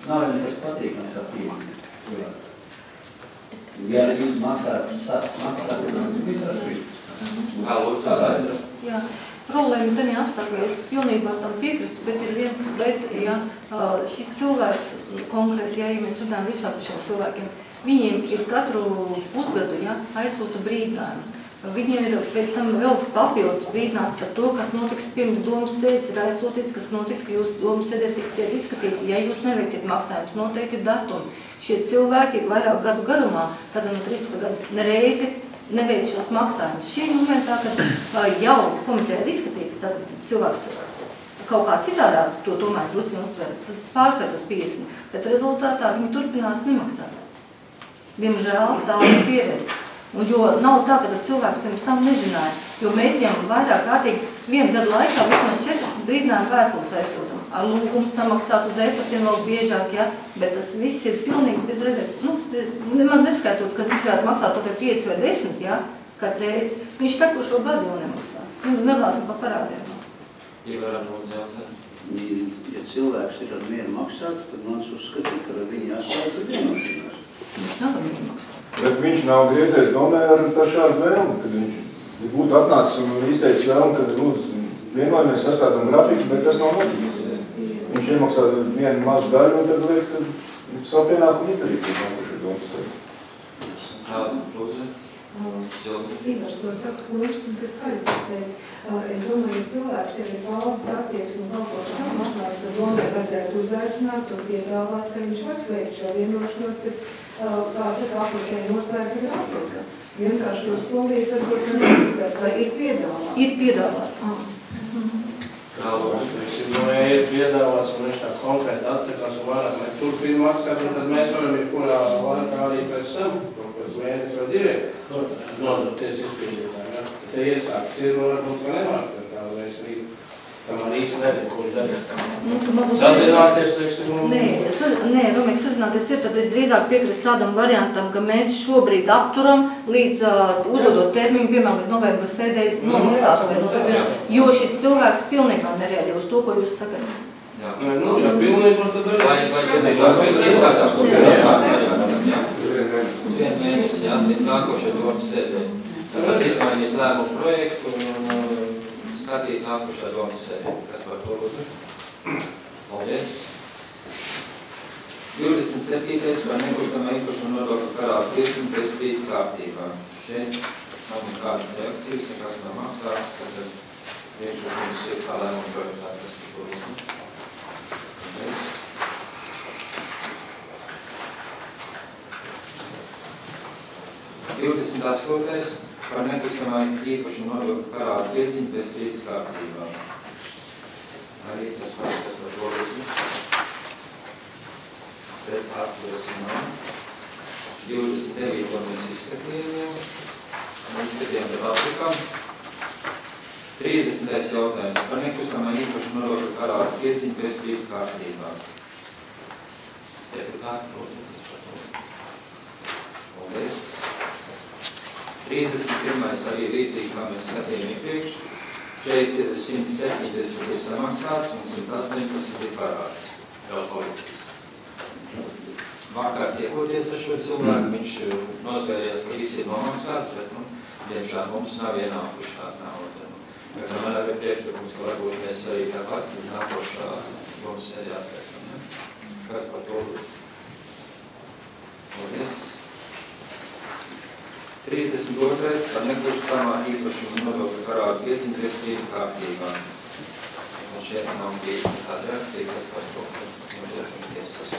Nav jau nekas patīkams kā pieeja. Ja arī maksāt, tad bija
Kā lūdzu Sandra?
Jā. Problēma tādā apstākļā, es pilnībā tam piekristu, bet ir viens, bet, ja šis cilvēks konkrēti, ja mēs runājam vispār par šiem cilvēkiem, viņiem ir katru pusgadu, ja, aizsūta brīdinājumu. Viņiem ir pēc tam vēl papildus brīdināt par to, kas notiks pirms domas sēdes, ir aizsūtīts, kas notiks, ka jūs domas sēdē tiksiet izskatīti. Ja jūs neveiksiet maksājumus, noteikti datumi. Šie cilvēki vairāk gadu garumā, tad no 13 gadu nereizi neveic šos maksājumus. Šī momentā, kad jau komiteja ir izskatīts, tad cilvēks kaut kā citādā to tomēr drusi uztver, tad pārskaitos 50, bet rezultātā viņi turpinās nemaksāt. Diemžēl tā ir pieredze. Un jo nav tā, ka tas cilvēks pirms tam nezināja, jo mēs viņam vairāk kārtīgi vienu gadu laikā vismaz 40 brīdinājumu vēstules aizsūtam. Ar lūgumu samaksāt uz e-pastiem vēl biežāk, ja, bet tas viss ir pilnīgi bez redakta. Nemaz neskaitot, ka viņš varētu maksāt tikai 5 vai 10, ja, katru reizi. Viņš tekošo gadu jau nemaksā. Nerunāsim par parādiem.
Ja varam lūdzu jautāt.
Ja cilvēks ir ar mieru maksāt, tad mans uzskatīt, ka ar viņu jāstāsta vienošanās.
Viņš nav ar mieru maksāt.
Bet viņš nav griezies domē ar šādu vēlmu, kad viņš būtu atnācis un izteicis vēlmu, kad lūdzu vienmēr mēs sastādām grafiku, bet tas nav noticis. Viņš iemaksā vienu mazu daļu un tad liekas, ka savu pienākumu izdarīt, kad nākuši domas.
Tā, lūdzu.
Ivars to saka, Lūrs, tas skaļi pateikt. Es domāju, ja cilvēks ir paudas attieksmi un kaut ko samaksājis, tad domāju, vajadzētu uzaicināt un piedāvāt, ka viņš var slēgt šo vienošanos pēc apusēja noslēgta grafika. Vienkārši to solīt, varbūt neizskatās, vai ir piedāvāts?
Ir piedāvāts.
Kā lūdzu?
Ja ir piedāvāts un viņš tā konkrēti atsakās un vairāk mēs turpinu maksāt, tad mēs varam ir kurā laikā arī pēc tam, pēc mēnesi vai diviem, nodoties izpildītājiem. Te iesākts ir, varbūt, ka nevar, tad kādreiz arī ka man īsti nezinu, kurš darīs tam. Sazināties, teiksim,
Nē, Romīgs, sazināties ir, tad es drīzāk piekrist tādam variantam, ka mēs šobrīd apturam līdz uzdodot termiņu, piemēram, līdz novembra sēdē nomaksāt vai nosakot, jo šis cilvēks pilnībā nereaģē uz to, ko jūs sakat.
Jā, pilnībā tad
Vienu mēnesi, jā, līdz nākošai domas sēdē. Tad izmainīt lēmumu projektu un skatīt nākošā domas sēdē. Kas par to lūdzu? Paldies. 27. par nekustamā īpašuma nodokļu parādu tiesību prestīt kārtībā. Šeit nav nekādas reakcijas, nekas nav maksāts, tad priekšlikums ir kā lēmumu projektā, kas par to lūdzu. Paldies. Par nekustamā īpašuma nodokļu parādu tiesību prestīt kārtībā. Arī tas pats, kas par to lūdzu. Pret atturas nav. 29. mēs izskatījām, bet atlikām. 30. jautājums par nekustamā īpašuma nodokļu parādu tiesību prestīt kārtībā. Deputāti, lūdzu. Paldies. 31. arī līdzīgi, kā mēs skatījām iepriekš. Šeit 170 ir samaksāts un 118 ir parāds. Vēl policis. Vakar tiekoties ar šo cilvēku, viņš noskaidrojās, ka visi ir nomaksāti, bet, diemžēl mums nav ienākuši tāda nauda. Man arī priekšlikums, ka varbūt mēs arī tāpat uz nākošā domas sēdē atliekam. Kas par to lūdzu? Paldies. 32. par nekustamā īpašuma nodokļu parādu tiesību prestīt kārtībā. Un šeit nav bijis tāda reakcija, kas par to nodokļu tiesas.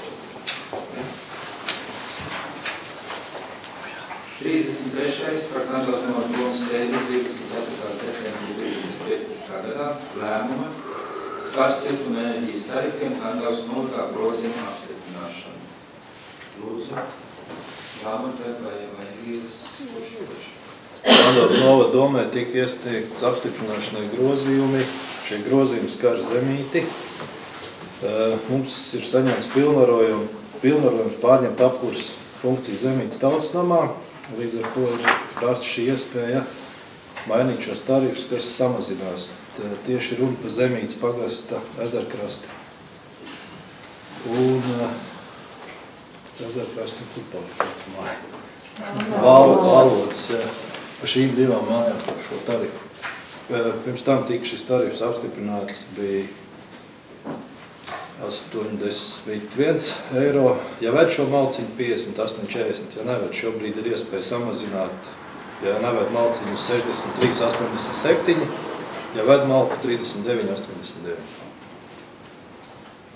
33. par Kandos novaru domas sēdi 24. septembrī 2015. gadā lēmuma par siltumenerģijas tarifiem Kandos novaru kā grozījuma apstiprināšanu. Lūdzu. Grāmatēt vai Rīgas kurš.
Kandos novada domē tika iesniegts apstiprināšanai grozījumi. Šie grozījumi skar Zemīti. Mums ir saņemts pilnvarojums pārņemt apkurs funkciju Zemītes tautas namā. Līdz ar to ir rasta šī iespēja mainīt šos tarifus, kas samazinās. Tieši runa par Zemītes pagasta ezerkrasti. Un ezerkrasti un kurpalīgātu māju. Valodas par šīm divām mājām par šo tarifu. Pirms tam tika šis tarifs apstiprināts, bija 81 eiro. Ja ved šo malciņu 58,40, ja neved šobrīd ir iespēja samazināt, ja neved malciņu 63,87, ja ved malku 39,89.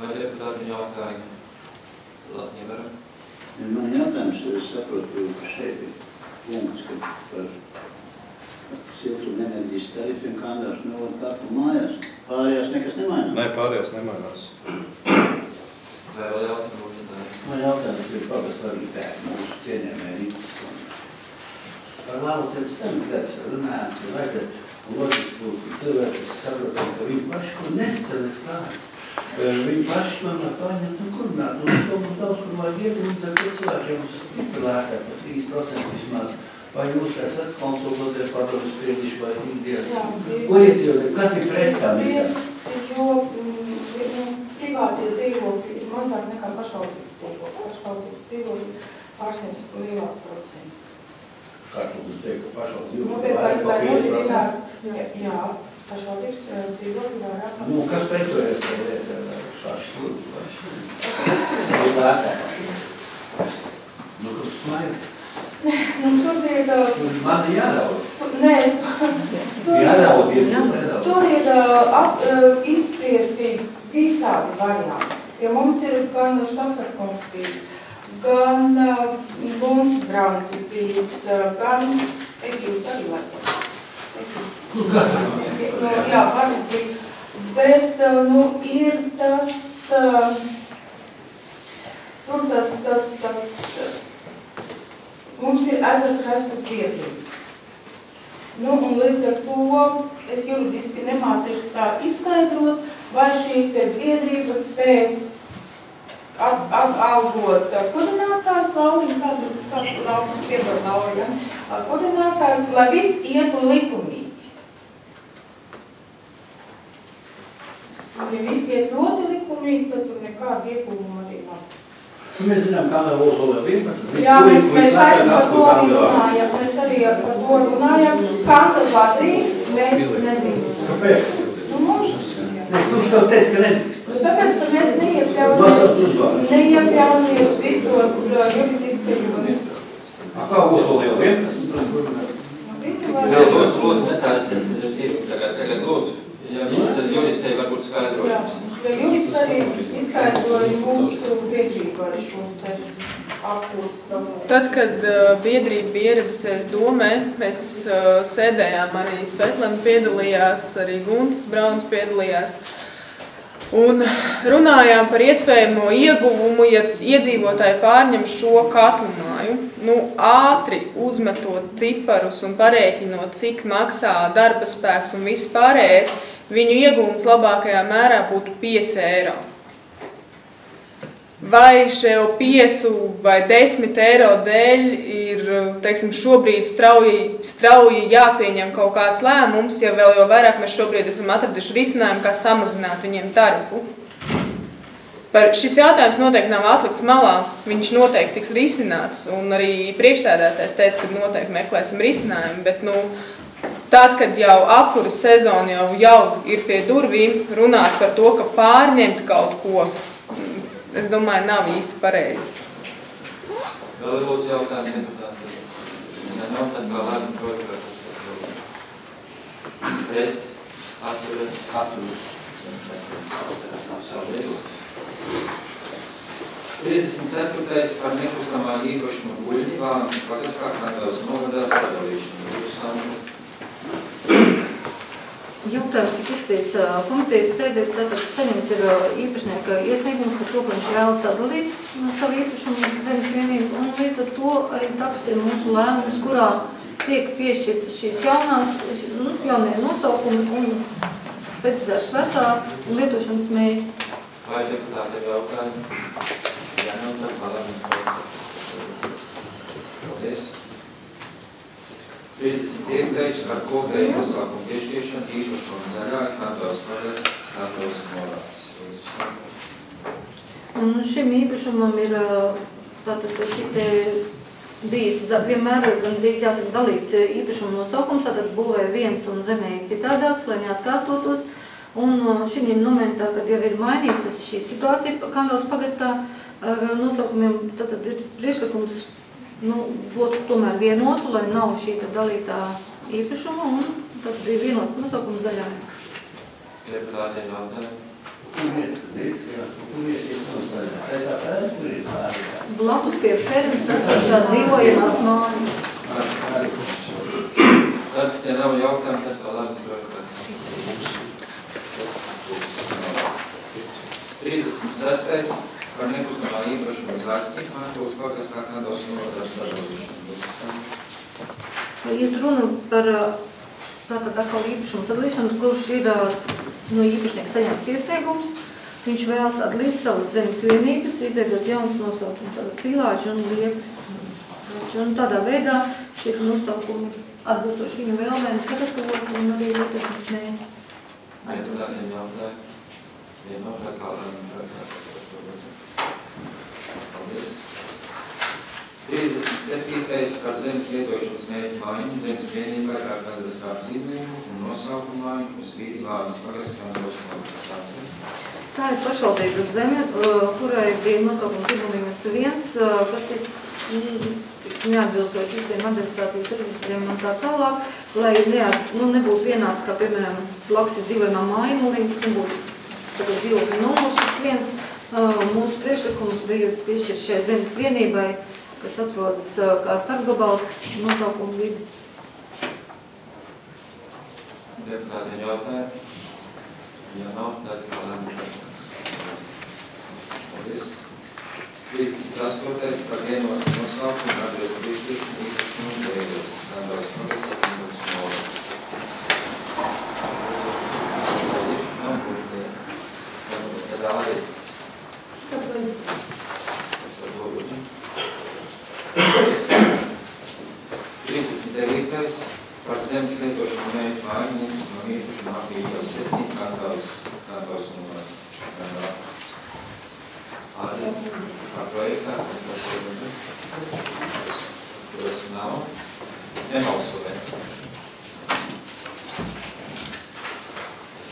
Vai deputāti jautājumi? Latņi varam?
Man jautājums, es saprotu, ka šeit ir punkts, ka par siltumenerģijas tarifiem Kandos novada kapu mājās. Pārējās nekas nemainās?
Nē, pārējās nemainās.
Vai vēl jautājumi būtu tādi?
Man jautājums ir pagast vadītāji mūsu cienījumē Rīgas. Par valociem senas gads runājām, ka vajadzētu loģisku cilvēku, kas saprotam, ka viņi paši, kur nesacēlies kāju. Viņi paši tomēr pārņemt un kurināt. Un to mums daudz, kur vajag iet, un ar to cilvēkiem mums stipri lētāk, par 3% vismaz. Vai jūs esat konsultotie padomus priekš vai ikdienas? Ko iedzīvotājiem? Kas ir pret tā visā?
Jo privātie dzīvokļi ir mazāk nekā pašvaldību dzīvokļi. Pašvaldību dzīvokļi pārsniedz lielāku procentu.
Kā tu teikt, ka pašvaldību dzīvokļi vairāk pa 5%?
Jā, pašvaldības dzīvokļi vairāk pa 5%.
Nu, kas pretojas tā lieta šāši tur? Lētāk. Nu, kas smaida?
Tur ir...
Man ir jāraud.
Nē.
Tur
ir izspriesti visādi varianti. Jo mums ir gan Štaferkungs bijis, gan Bundsbrauns ir bijis, gan Egīta arī laikam. Jā, varbūt bija. Bet, ir tas... Tur tas mums ir ezerkrasta piedrība. Nu, un līdz ar to es juridiski nemācīšu tā izskaidrot, vai šī te biedrība spēs algot kurinātājs Lauriņu, kādu Lauriņu piedod Lauriņu, kurinātājs, lai viss ietu likumīgi. Ja viss iet ļoti likumīgi, tad tur nekāda ieguvuma arī nav.
Mēs zinām, kā nav Ozolē 11.
Jā, mēs esam par to runājam, mēs arī par to runājam, kā tad var drīkst, mēs nedrīkst.
Kāpēc?
Nu, mums.
Kurš tev teica, ka nedrīkst?
Tāpēc, ka mēs neiekļaujamies visos juridiskajos.
Kā Ozolē 11?
Lūdzu, netāsiet, tagad lūdzu. Ja viss juristei varbūt skaidrojums.
Jā, juristi arī izskaidroja mūsu biedrību ar šos te aktus.
Tad, kad biedrība bija ieradusies domē, mēs sēdējām, arī Svetlana piedalījās, arī Guntas Brauns piedalījās. Un runājām par iespējamo ieguvumu, ja iedzīvotāji pārņem šo katlu māju. Nu, ātri uzmetot ciparus un parēķinot, cik maksā darba spēks un viss pārējais, viņu ieguvums labākajā mērā būtu 5 eiro. Vai šeit 5 vai 10 eiro dēļ ir, teiksim, šobrīd strauji jāpieņem kaut kāds lēmums, ja vēl jau vairāk mēs šobrīd esam atraduši risinājumu, kā samazināt viņiem tarifu. Šis jautājums noteikti nav atlikts malā, viņš noteikti tiks risināts, un arī priekšsēdētājs teica, ka noteikti meklēsim risinājumu, bet, nu, tad, kad jau apkuras sezona jau ir pie durvīm, runāt par to, ka pārņemt kaut ko, es domāju, nav īsti pareizi.
Vēl ir lūdzu jautājumi deputāti. Ja nav, tad kā lēmumu projektu pret atturas. 34. par nekustamā īpašuma guļņībām Pagaskā Kandavas novadā sadalīšanu.
Jautājums tika izskatīts komitejas sēdē, tātad saņemts ir īpašnieka iesniegums par to, ka viņš vēlas sadalīt savu īpašumu zemes vienību, un līdz ar to arī taps ir mūsu lēmums, kurā tiek piešķirt šīs jaunie nosaukumi un pēcizērs vecā un lietošanas mērķi.
Vai deputāti ir jautājumi? Jā, nav tā kā lēmumu. Paldies. 35. par kopēju pasākumu piešķiršanu īpašumu zaļā Kandavas pagasts Kandavas norādes.
Un šim īpašumam ir tātad šite bijis vienmēr gandrīz jāsaka dalīts īpašumu nosaukums, tātad būvēja viens un zemēja citādāks, lai neatkārtotos. Un šī momentā, kad jau ir mainītas šī situācija Kandavas pagastā ar nosaukumiem, tad ir priekšlikums būtu tomēr vienotu, lai nav šī dalītā īpašuma, un tad ir vienots nosaukums zaļā.
Deputātiem jautājumi?
Blakus pie fermas esošā dzīvojamās mājas.
Tad, ja nav jautājumi, tad kā lēmumu projektu. 36. par nekustamā īpašuma zaļķi Kandavas pagastā Kandavas novadā sadalīšanu.
Iet runa par tātad atkal īpašumu sadalīšanu, kurš ir no īpašnieka saņemts iesniegums. Viņš vēlas atlīt savas zemes vienības, izveidot jaunas nosaukums, tātad Pilāģi un Liekas. Un tādā veidā šie nosaukumi atbilstoši viņu vēlmēm sagatavot un arī lietošanas mērķi.
Deputātiem jautājumi? Vienotā kā lēmumu projektu. Paldies. 37. par zemes lietošanas mērķu maiņu zemes vienībai ar kadastrālu zīmējumu un nosaukumu maiņu uz vidi Vārnas pagasts Kandavas pagastā.
Tā ir pašvaldības zeme, kurai bija nosaukums zīmējums 1, kas ir neatbilstoši visiem adresātijas reģistriem un tā tālāk, lai nebūtu vienāds, kā piemēram blakus ir dzīvojamā māja nolīgs, nebūtu tagad dzīvokļu numurs šis 1. Mūsu priekšlikums bija piešķirt šai zemes vienībai, kas atrodas kā starpgabals nosaukumu vidi.
Deputātiem jautājumi? Ja nav, tad kā lēmumu. Paldies. 38. par vienotu nosaukumu adresu piešķiršanu īpašumu Kandavas pagasts Kandavas novadā. 49. Par zemes lietošanu mērķu maiņu no īpašumā bija jau 7 Kandavas novads. Arī par projektā, kas tas nav, nebalsojams.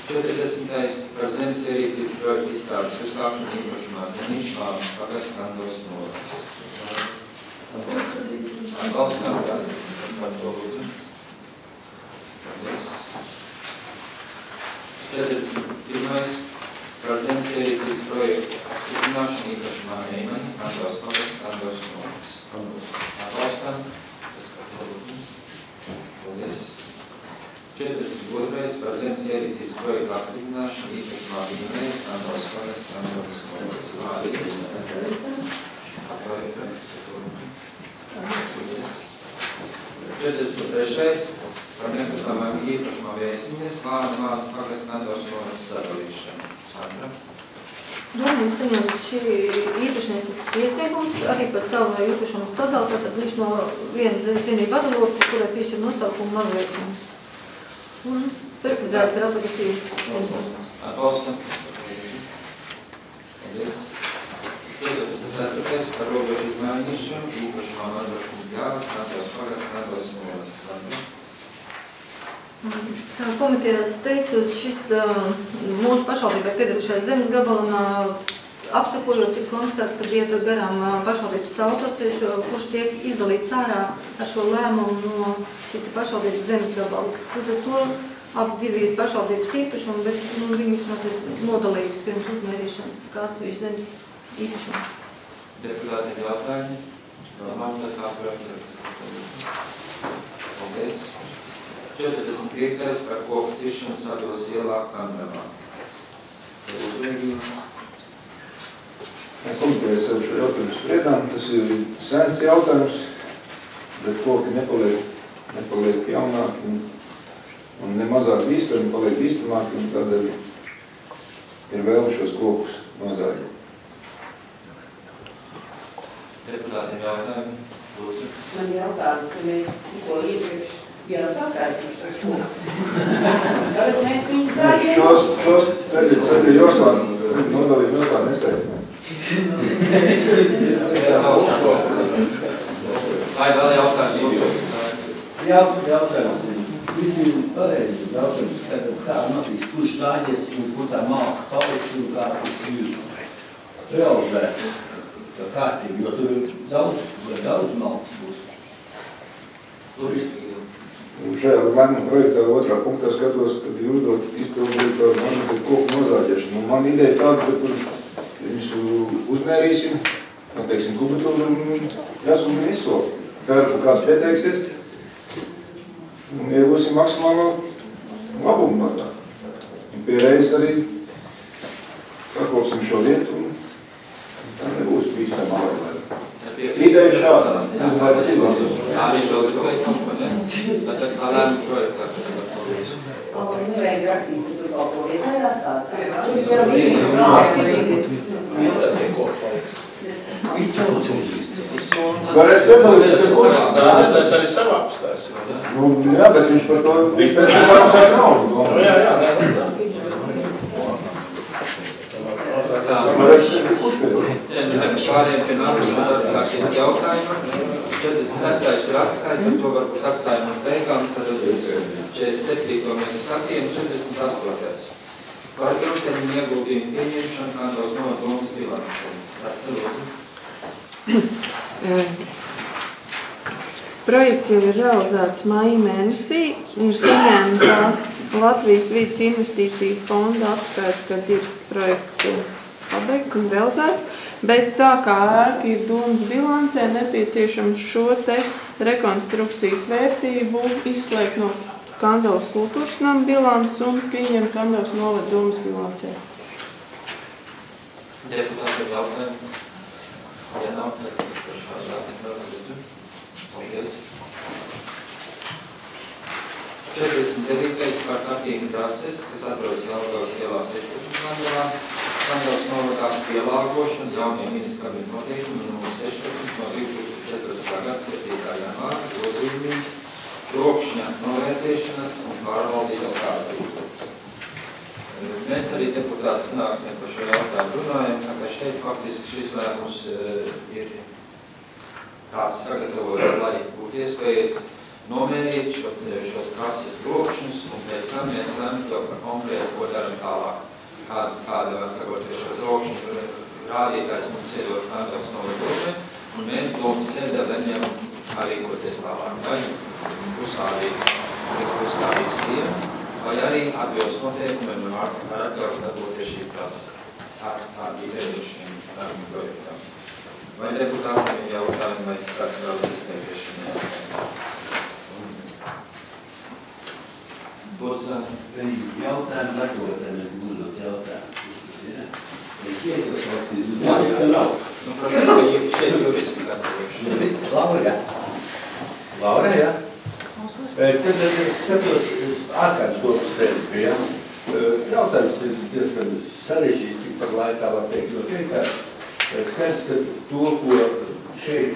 40. par zemes ierīcības projektu izstādes uzsākšanu īpašumā Zenīšlāmas pagasts Kandavas novads. Atbalstam, kas par to lūdzu. Paldies. 41. par zemes ierīcības projektu apstiprināšanu īpašumā Neimaņa Kandavas pagasts Kandavas novads. Atbalstam, kas par to lūdzu. Paldies. 42. par zemes ierīcības projektu apstiprināšanu īpašumā Vīnējas Kandavas pagasts Kandavas novads. Paldies. 43. par nekustamām īpašumā Vēsiņas Vārnavādas pagasts Kandavas novads sadalīšanu. Sandra?
Doma ir saņemts šī īpašnieku iesniegums arī par savu īpašumu sadalu, tad viņš no vienas zemes vienību atdalot, kurai piešķir nosaukumu Mazvēsiņas. Un precizēts ir atlikusi.
Atbalstam. Paldies. 44. par robežu izmainīšanu īpašumā Mazvēsiņas Jāvas Kandavas pagasts Kandavas novads. Sandra?
Kā komitejās teicu, šis mūsu pašvaldībai piedarušais zemes gabalam apsakojot tika konstatēts, ka iet garām pašvaldības autoceļš, kurš tiek izdalīts ārā ar šo lēmumu no šī pašvaldības zemes gabalu. Līdz ar to abi divi ir pašvaldības īpašumi, bet viņi vismaz ir nodalīti pirms uzmērīšanas kā atsevišķi zemes īpašumi.
Deputāti jautājumi? Domām, kā projekta. Paldies. 45. par koku ciršanu Sados ielā Kandavā.
Komitejas jau šo jautājumu spriedām. Tas ir sens jautājums, bet koki nepaliek jaunāki un nemazāk bīstami, paliek bīstamāki, un tādēļ ir vēlme šos kokus nozāļot.
Deputātiem jautājumi? Lūdzu.
Man jautājums, ka mēs tikko iepriekš vienam saskaidrošu ar to. Tagad mēs viņus dārgiem.
Šos ceļu joslā nodalīt joslā neskaidrojam.
Vai vēl jautājums?
Jautājums. Visi ir pareizi jautājums, kā notiks, kurš zāģies un kur tā malka paliks un kā tas ir realizēts kārtīgi, jo tur ir daudz malkas būs.
Un šajā lēmuma projektā otrā punktā skatos, kad ir uzdot izpildīt par koku nozāģēšanu. Man ideja tāda, ka tur viņus uzmērīsim, teiksim, kubitūru un jāsum izsolu. Ceru, ka kāds pieteiksies un iegūsim maksimālo labumu no tā. Un pie reizes arī sakopsim šo vietu un tā nebūs bīstamā laika. Ideja ir šādā.
Tā arī vēl ir projekta. Tātad kā lēmuma projektā.
Nevajag rakstīt, ka tur kaut ko vietā jāstāda.
Varēs piepalīst, ka
Tas arī savā apstājas.
Jā, bet viņš par to, viņš pēc tam samaksās naudu.
Jā.
Pārējiem pie nākamās jautājuma. 46. ir atskaita, to varbūt atstājam uz beigām, tad 47. mēs skatījām, 48. Par ilgtermiņa ieguldījumu pieņemšanu Kandavas novads bilancē. Tāds lūdzu.
Projekts jau ir realizēts maija mēnesī, ir saņemta Latvijas vides investīciju fonda atskaita, kad ir projekts pabeigts un realizēts, bet tā kā ēka ir domas bilancē, nepieciešams šo te rekonstrukcijas vērtību izslēgt no Kandavas kultūras nama bilances un pieņemt Kandavas novada domas bilancē.
Deputāti jautājumi? Ja nav, tad paldies. 49. par Katīnas trases, kas atrodas Jelgavas ielā 16. Kandavā. Kandavas novadā pielāgošana jauniem ministrābiem noteikumiem nr. 16 no 2014. gada 7. janvāra grozījumiem, roku termiņa novērtēšanas un pārvaldības kārtību. Mēs arī deputāti sanāksmē par šo jautājumu runājam, ka šeit faktiski šis lēmums ir tāds sagatavots, lai būtu iespējas nomērīt šos trases trokšņus, un pēc tam mēs lēmām jau par konkrētu, ko daram tālāk. Kāda var sagoties šo trokšņu rādītājs mums iedot Kandavas novadotē, un mēs domas sēdē leņam arī, ko ties tālāk, vai uzstādīt sienu, vai arī atbilst noteikumiem un var atļaut darboties šī prasa. Tāda ideja šīm darbu projektām. Vai deputātiem ir jautājumi, vai kāds vēlas izteikties šim jautājumam?
Jautājumu gatavotājiem, es uzdot jautājumu.
Nu, protams, ka šeit juristi gatavojuši.
Juristi, Laura, jā? Tad es skatos ārkārtas domas sēdi, ja? Jautājums ir diezgan sarežģīts, tik par laikā var teikt, jo vienkārši skaidrs, ka to, ko šeit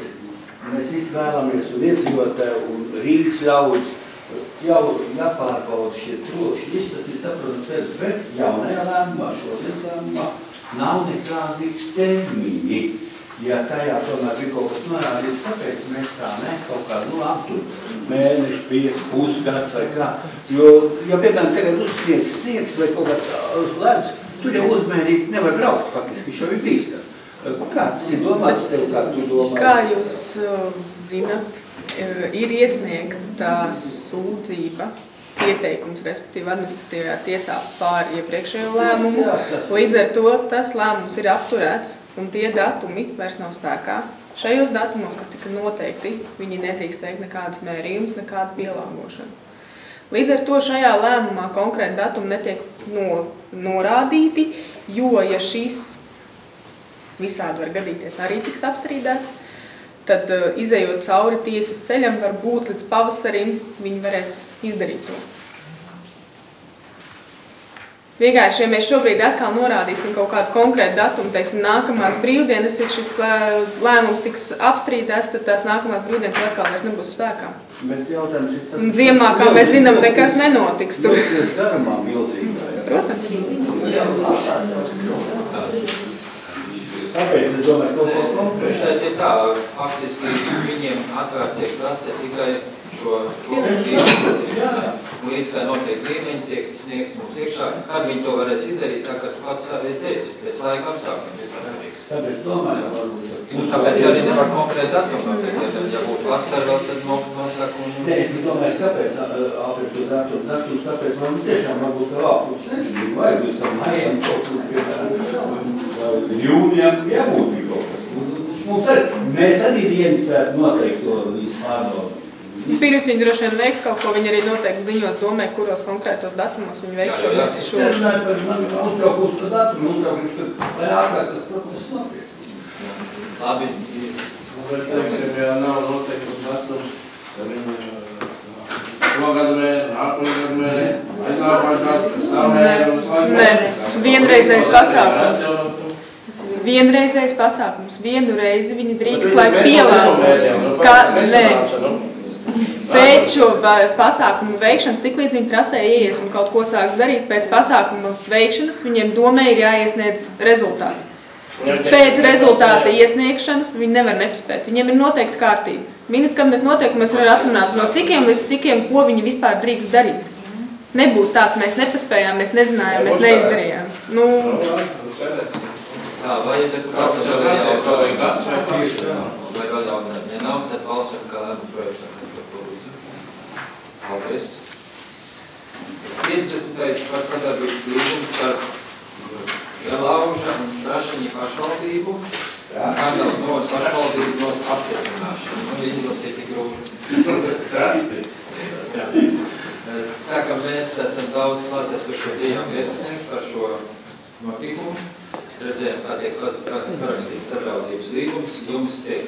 mēs visi vēlamies un iedzīvotāji un Rīgas ļaudis jau jāpārbauda šie trokšņi, viss tas ir saprotams skaidrs, bet jaunajā lēmumā, šodienas lēmumā nav nekādi termiņi. Ja tajā tomēr ir kaut kas norādīts, kāpēc mēs tā kaut kādu aptur mēneši, 5, pusgads vai kā. Jo, piemēram, tagad sniegs vai kaut kāds ledus, tur jau uzmērīt nevar braukt, faktiski šo ir bīstam. Kā tas ir domāts tev, kā tu domāts?
Kā jūs zinat, ir iesniegta sūdzība, pieteikums, respektīvi administratīvajā tiesā pār iepriekšējo lēmumu. Līdz ar to tas lēmums ir apturēts un tie datumi vairs nav spēkā. Šajos datumos, kas tika noteikti, viņi nedrīkst teikt nekādas mērījumus, nekādu pielāgošanu. Līdz ar to šajā lēmumā konkrēti datumi netiek norādīti, jo, ja šis visādi var gadīties arī tiks apstrīdēts, tad izejot cauri tiesas ceļam, varbūt līdz pavasarim viņi varēs izdarīt to. Vienkārši, ja mēs šobrīd atkal norādīsim kaut kādu konkrētu datumu, teiksim, nākamās brīvdienas, ja šis lēmums tiks apstrīdēts, tad tās nākamās brīvdienas atkal vairs nebūs spēkā.
Bet jautājums ir tas...
Un ziemā, kā mēs zinām, nekas nenotiks tur.
Tas garumā milzīgā, ja?
Protams.
Tāpēc es domāju, kaut ko konkrētu.
Šeit ir tā, faktiski viņiem atvērt tiek prasē tikai šo līmeni. Līdz kā noteikti līmeņi tiek sniegts mums iekšā. Kad viņi to varēs izdarīt, tā kā tu pats arī teici, pēc laika apsākumiem visā nedrīkst.
Tāpēc domāju, varbūt...
Tāpēc arī nevar konkrēti datumu noteikt, ja būtu vasara vēl, tad nosākumu...
Nē, es domāju, kāpēc apriektu datumus, tāpēc man tiešām varbūt vāpums nezinu, vai visam maijam kaut kur, piemēram, jūnijam jābūt kaut kas. Mēs arī viens noteikti to visu pārbaudām.
Pirms viņi droši vien veiks kaut ko, viņi arī noteikti ziņos domē, kuros konkrētos datumos viņi veiks šo visu šo.
Es runāju par mani uzbraukums par datumu, uzbraukums, lai ārkārt tas process notiek.
Labi.
Bet, teiksim, ja nav noteikums datums, tad viņi šogad mēri, nākamgad mēri, aiznākās gadu, kas nav mēri un slēgt.
Nē, vienreizējs pasākums. Vienreizējs pasākums. Vienu reizi viņi drīkst, lai pielāgo. Pēc šo pasākumu veikšanas, tiklīdz viņi trasē ieies un kaut ko sāks darīt, pēc pasākuma veikšanas viņiem domē ir jāiesniedz rezultāts. Pēc rezultāta iesniegšanas viņi nevar nepaspēt. Viņiem ir noteikti kārtība. Ministra kabineta noteikumos ir atrunāts no cikiem līdz cikiem, ko viņi vispār drīkst darīt. Nebūs tāds, mēs nepaspējām, mēs nezinājām, mēs neizdarījām.
Tā, vai deputāts vai vēl jautājumi? Ja nav, tad balsot kā lēmumu projektā, kas par to uzrunā. Paldies. 50. par sadarbības līgumu starp Lielauža un Strašiņa pašvaldību. Kandavas novas pašvaldības nos apstiprināšanu. Un izlas ir tik grūti. Tā kā mēs esam daudz klātesoši bijām liecinieki par šo notikumu. Redzējām, kā tiek parakstīts sadraudzības līgums. Jums tiek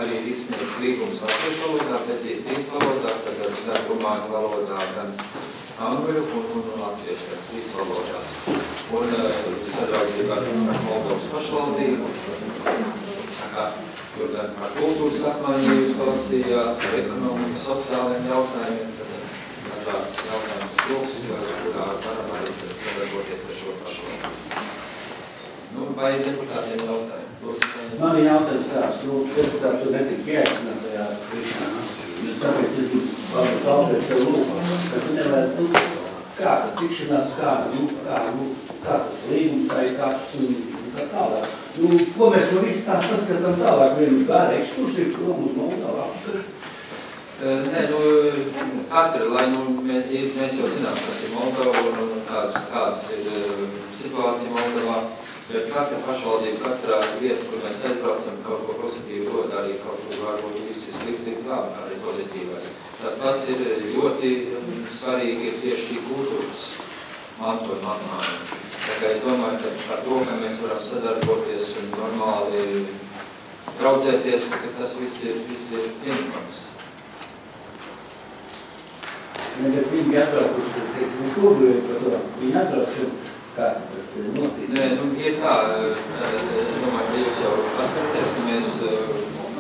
arī izsniegts līgums latviešu valodā, bet ir trīs valodās, gan rumāņu valodā, gan angļu un latviešu, gan trīs valodās. Un sadraudzībā ar Moldovas pašvaldību, tur gan par kultūras apmaiņu jūs klausījāt, par ekonomikas, sociālajiem jautājumiem, dažādas jautājumas lūks, kurā varam arī sadarboties ar šo pašvaldību. Vai deputātiem jautājumi?
Man ir jautājums tāds, deputāts tu netika pieaicināt tajā krišanā. Tāpēc es gribu kalpēt tev lūk, ka tu nevarētu, kā tā tikšanās, kā tas līgums vai kāds un kā tālāk. Ko mēs to visu tā saskatām tālāk, vienu bērnu ekskursiju, prom uz Moldavā?
Nē, katru, lai mēs jau zinām, kas ir Moldova un kādas ir situācija Moldavā. Bet katra pašvaldība, katrā vieta, kur mēs aizbraucam, kaut ko pozitīvu dod, arī kaut ko varbūt visi slikti labi, arī pozitīvais. Tas pats ir ļoti svarīgi tieši šī kultūras mantojuma atmaiņa. Tā kā es domāju, ka par to, ka mēs varam sadarboties un normāli traucēties, ka tas viss ir pieņemams.
Bet viņi atbraukuši, teiksim, es lūdzu par to, viņi atbraukuši, kā tas notiek?
Nē, ir tā, es domāju, ka jūs jau atceraties, ka mēs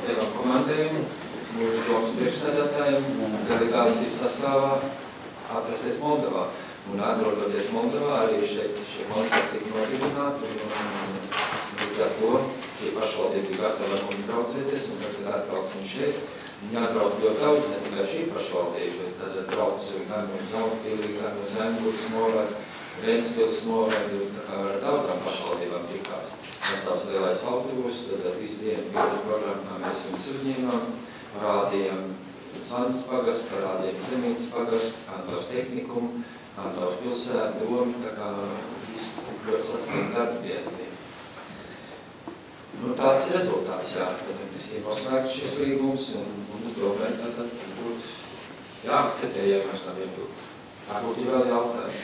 devam komandējumu mūsu domas priekšsēdētājiem delegācijas sastāvā atrasties Moldavā. Un atrodoties Moldavā, arī šie kontakti tika nodibināti, un līdz ar to šī pašvaldība bija gatava ar mums traucēties, un tad atbrauc un šeit. Viņi atbrauc ļoti daudz, ne tikai šī pašvaldība, bet tad atbrauc gan uz Jaunpilī, gan uz Zemgūras novadu, Ventspils novadu, tā kā ar daudzām pašvaldībām tikās. Tas sauc lielais autobus, tad visu dienu bija programmā, mēs viņus uzņēmām, parādījām Sandas pagastu, parādījām Zemītes pagastu, Kantavas tehnikumu, Kantavas pilsētu, domu, tā kā visu ļoti saskaņot darbu dienu. Tāds ir rezultāts, jā, tad ir noslēgts šis līgums, un uzdomēt, tad būtu jāakceptē, ja mēs tam ir būtu. Tā būtu vēl jautājumi.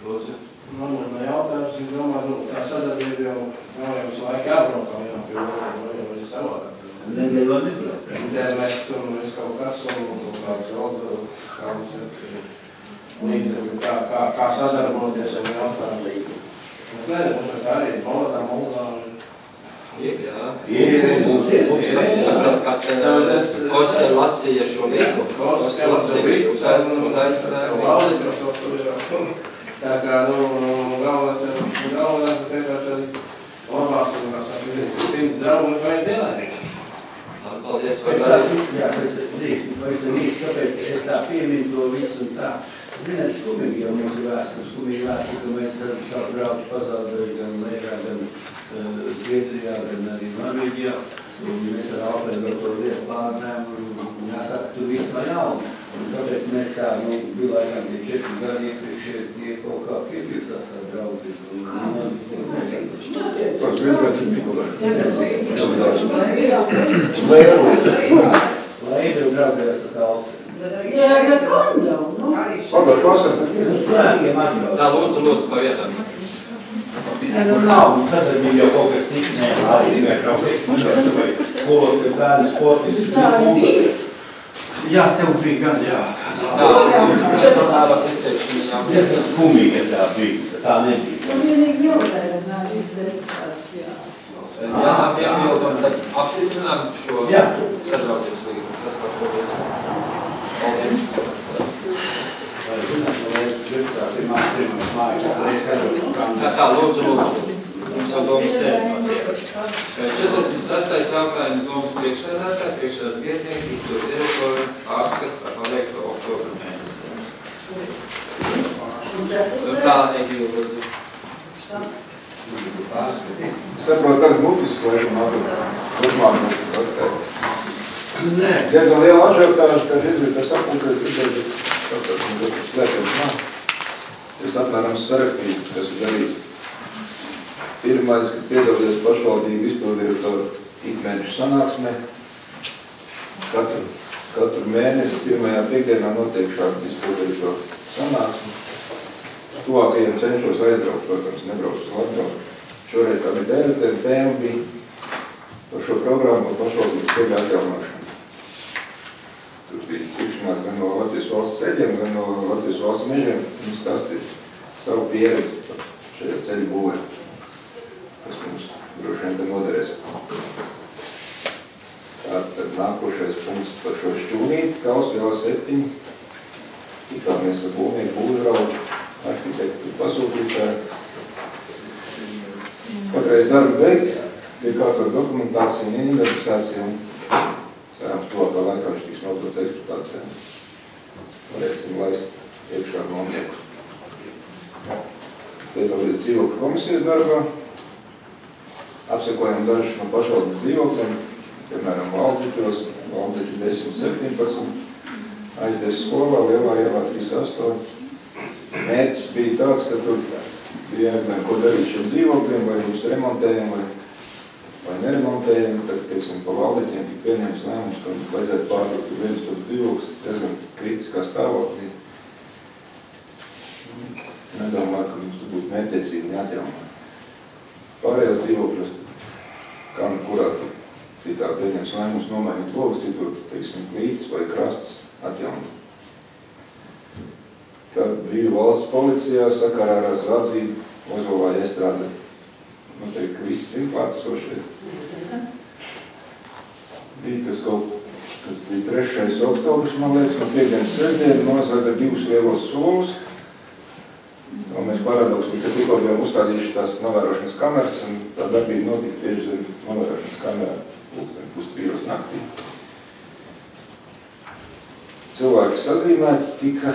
Lūdzu.
Man ir jautājums, es domāju, tā sadarbība jau nav jau visu laiku jābraukam, jau pie otru, jau ir savādāk.
Nedēļ vēl nebraukt.
Internets un viss kaut kas, un kāds vēl, kāds līdzekļi, kā sadarboties ar jautājumu. Es nezinu, mums tā arī ir Moldā.
Jā.
Kosta
lasīja šo līgumu. Kosta lasīja uz aicinājumu.
Tā kā, galvenās ir vienkārši labāk, un mēs esam 100 draugu un vai dienādīgi.
Paldies.
Jā, kāpēc es tā pieminu to visu un tā. Ziniet, skumīgi jau mums ir vēsturi, ka mēs savu draugu pazaudēju gan Lērā, gan Zviedrijā, gan arī Norvēģijā. Un mēs ar Alfredu vēl to lietu pārnēm un jāsaka, tur viss var jauni. Un tāpēc mēs kā, bija laikam tie 4 gadi iepriekšē, tie kaut kā piepiesās ar draudzību.
Tas vienkārši
Lēdru draudzējās ar Talsi.
Jā, bet kondau,
Pagājuši vasarā.
Tā, lūdzu, pa vietām.
Nav, tad bija jau kaut kas cits, arī tikai kaut ekskursēt, vai skolos, ka bērni sportisti.
Tā bija?
Jā, tev bija gan, jā.
Tas izteikti
diezgan skumīgi, ja tā bija, tā nebija.
Un vienīgi militēri izdarītās, jā.
Jā, piemildam, tad apstiprinām šo sadraudzības līgumu. Tas par to būs. Paldies. Tā, lūdzu. Mums jau domas sēdi. 46. jautājums domas priekšsēdētāji, priekšsēdētāji vietnieki, izpildu direktori, pārskats par paveikto oktobra mēnesi. Tā, Egīla, lūdzu.
Es saprotu, tagad mutiski laikam atbildēt. Diezgan liela ažiotāža, kad izvirta sapulkais, es apmēram sarakstījis, kas ir darīts. Pirmais, kad piedalīties pašvaldību izpildirektoru ikmēnešu sanāksmē. Katru mēnesi pirmajā piekdienā notiek šāda izpildirektoru sanāksme. Tuvākajiem cenšos aizbraukt, protams, nebrauc uz Latviju. Šoreiz tā bija tēma bija par šo programmu par pašvaldības ceļu atjaunošanu. Tur bija tikšanās gan no Latvijas valsts ceļiem, gan no Latvijas valsts mežiem. Viņi stāstīja savu pieredzi par šajā ceļu būvē, kas mums droši vien te noderēs. Tātad nākošais punkts par šo šķūnīti, Kausvielā 7. Tikāmies ar būvnieku būvdraugu, arhitektu pasūtītāju. Patreiz darbu beigt, tiek kārtot dokumentācija un identifikācija un cerams, tuvākā laikā viņš tiks nodots eksploatācijā. Varēsim laist iekšā nomniekus. Piedalīties dzīvokļu komisijas darbā. Apsekojam dažus no pašvaldības dzīvokļiem, piemēram, Valdeķos, Valdeķi 10-17, aizdies skolā, Lielā ielā 3-8. Mērķis bija tāds, ka tur bija jāatmēr, ko darīt šiem dzīvokļiem, vai jūs remontējam, vai neremontējam, tad, teiksim, pa Valdeķiem tik pieņems lēmums, ka mums vajadzētu pārlikt viens tos dzīvokļus, diezgan kritiskā stāvoklī. Nedomāju, ka mums tur būtu mērķiecīgi neatjaunot. Pārējās dzīvokļus, kā nu kurā citā pieņems lēmums nomainīt logus, citur, teiksim, klītis vai krastus atjaunot. Tad brīvu valsts policijā sakarā ar Zadzību Ozolā iestrāda. Noteikti, ka visi zin klātesošie. Bija tas bija 3. oktobris, man liekas, no piekdienas sestdienu nozaga 2 lielos solus. Un mēs paradoksam, ka tikko bijām uzstādījuši tās novērošanas kameras, un tā darbība notika tieši zem novērošanas kamerā, 2:30 naktī. Cilvēki sazīmēti, tika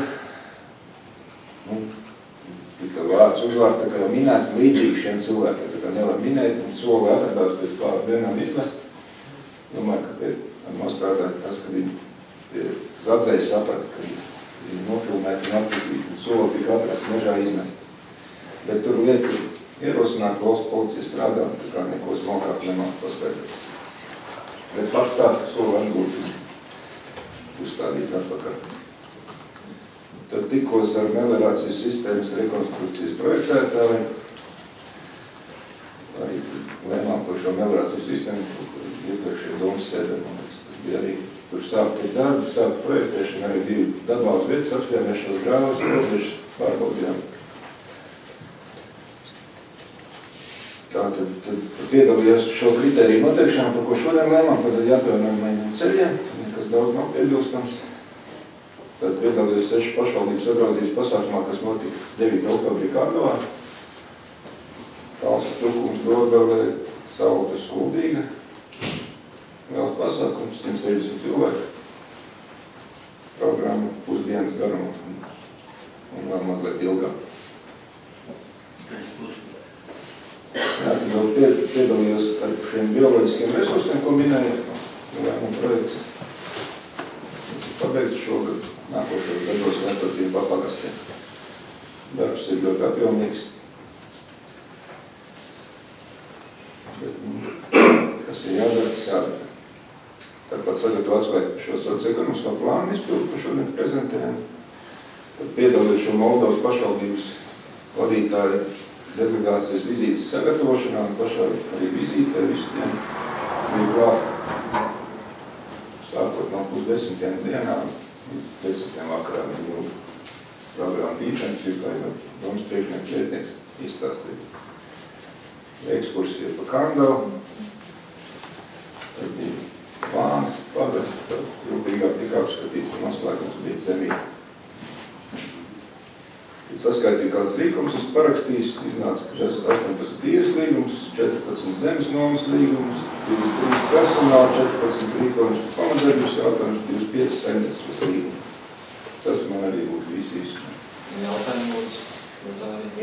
vārds uzvārds, tā kā jau minēts, līdzīgi šiem cilvēkiem, tā kā nevar minēt, un soli atradās pēc pāris dienām izmest. Domāju, ka ar nostrādāt tas, ka viņi Zadzēji saprata, ka viņi nofilmēti un atpazīti, un soli tika atrast mežā izmest. Bet tur lieta ierosināt, valsts policija strādā, tā kā neko smalkāk nemāk paskaidrot. Bet fakts tāds, ka soli atbūt uzstādīt atpakaļ. Tad tikos ar meliorācijas sistēmas rekonstrukcijas projektētāju, arī lēmām par šo meliorācijas sistēmu, iepriekšēji domas sēdē, tas bija arī tur sākt darbu, sākt projektēšanu, arī bija dabā uz vietas, apstājāmies šos grāvus, robežas pārbaudījām. Tātad piedalījās šo kritēriju noteikšanā, par ko šodien lēmām, tad jāatjaunojumiem ceļiem, nekas daudz nav piebilstams. Tad piedalījās 6 pašvaldības sadraudzības pasākumā, kas notika 9. oktobrī Kārdavā. Kalsu trukums Brodbelē, Sauta Skuldīga. Liels pasākums, 160 cilvēki. Programma pusdienas garumā un vēl mazliet ilgāk. Jā, tad vēl piedalījos ar šiem bioloģiskiem resursiem, ko minēja lēmuma projekts. Tas ir pabeigts šogad. Nākošajos gados vērtotību papagastiem. Darbs ir ļoti apjomīgs. Kas ir jādara, tas jādara. Tāpat sagatavot šo socioekonomisko plānu izpildu, ko šodien prezentējam. Tad piedalīju šo Moldovas pašvaldības vadītāju delegācijas vizītes sagatavošanā un pašā arī vizītē visiem bija klāt. Sākot no 9:30 dienām. 10. vakarā viņu programmu intensīvu, kā jau domas priekšnieks vietnieks izstāstīja. Ekskursija pa Kandavu, tad bija plāns, pagasts, tad rūpīgāk tika apskatīts un noslēgums bija zemīte. Kad saskaitīju kāds līgums, es parakstījis, iznāca, ka 18 īres līgums, 14 zemes nomas līgums, 23 personāli, 14 rīkojums pamatdarbības jautājums, 25 saimniecības līgums. Tas man arī būtu viss.
Jautājumu lūdzu.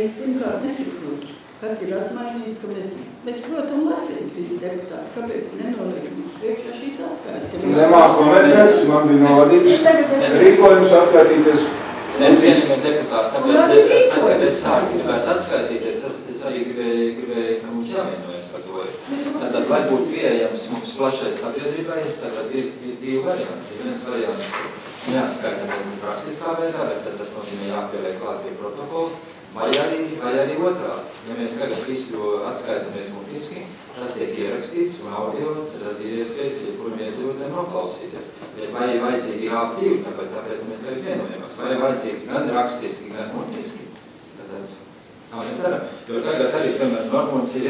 Es pirmkārt nesaprotu, kad ir atmainīts, ka mēs protams, lasīt visi deputāti. Kāpēc nenoliek mums priekšā šīs atskaites?
Nemāku metēt, man bija novadības rīkojums atskaitīties.
Cienījamie deputāti, tāpēc, kad es sāku gribētu atskaitīties, es arī gribēju, ka mums jāvienojas par to. Tātad, lai būtu pieejams mums plašai sabiedrībai, tātad ir 2 varianti. Viens variants neatskaitamies praktiskā veidā, bet tad tas nozīmē jāpieliek klāt pie protokola, vai arī otrā. Ja mēs tagad visu atskaitamies mutiski, tas tiek ierakstīts un audio, tad ir iespējas, kuram iedzīvotājiem noklausīties. Vai ir vajadzīgi AB2, tāpēc mēs tagad vienojamies. Vai ir vajadzīgs gan rakstiski, gan mutiski. Kā mēs darām? Jo tagad arī, piemēram, Normons ir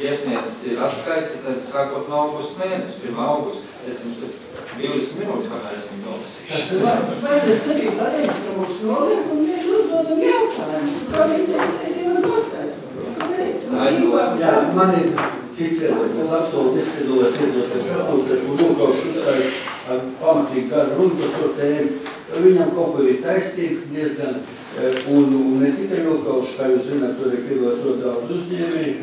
iesniedzis atskaiti, tad sākot no augusta mēnesi, 1. augusta. Es jums 20 minūtes, kamēr es viņu nolasīšu.
Vai tas arī pareizi, ka mums noliek un mēs uzdodam jautājumus? Kā viņi teicēja, paskaidro?
Jā, man ir cits viedoklis, kas absolūti nestrīdolēs iedzoties sapulcē, kur Lūkovs ar pamatīgi garu runu par šo tēmu. Viņam kaut kur ir taisnība diezgan, un ne tikai Lūkovs, kā jūs zināt, tur ir piedalās ļoti daudz uzņēmēji,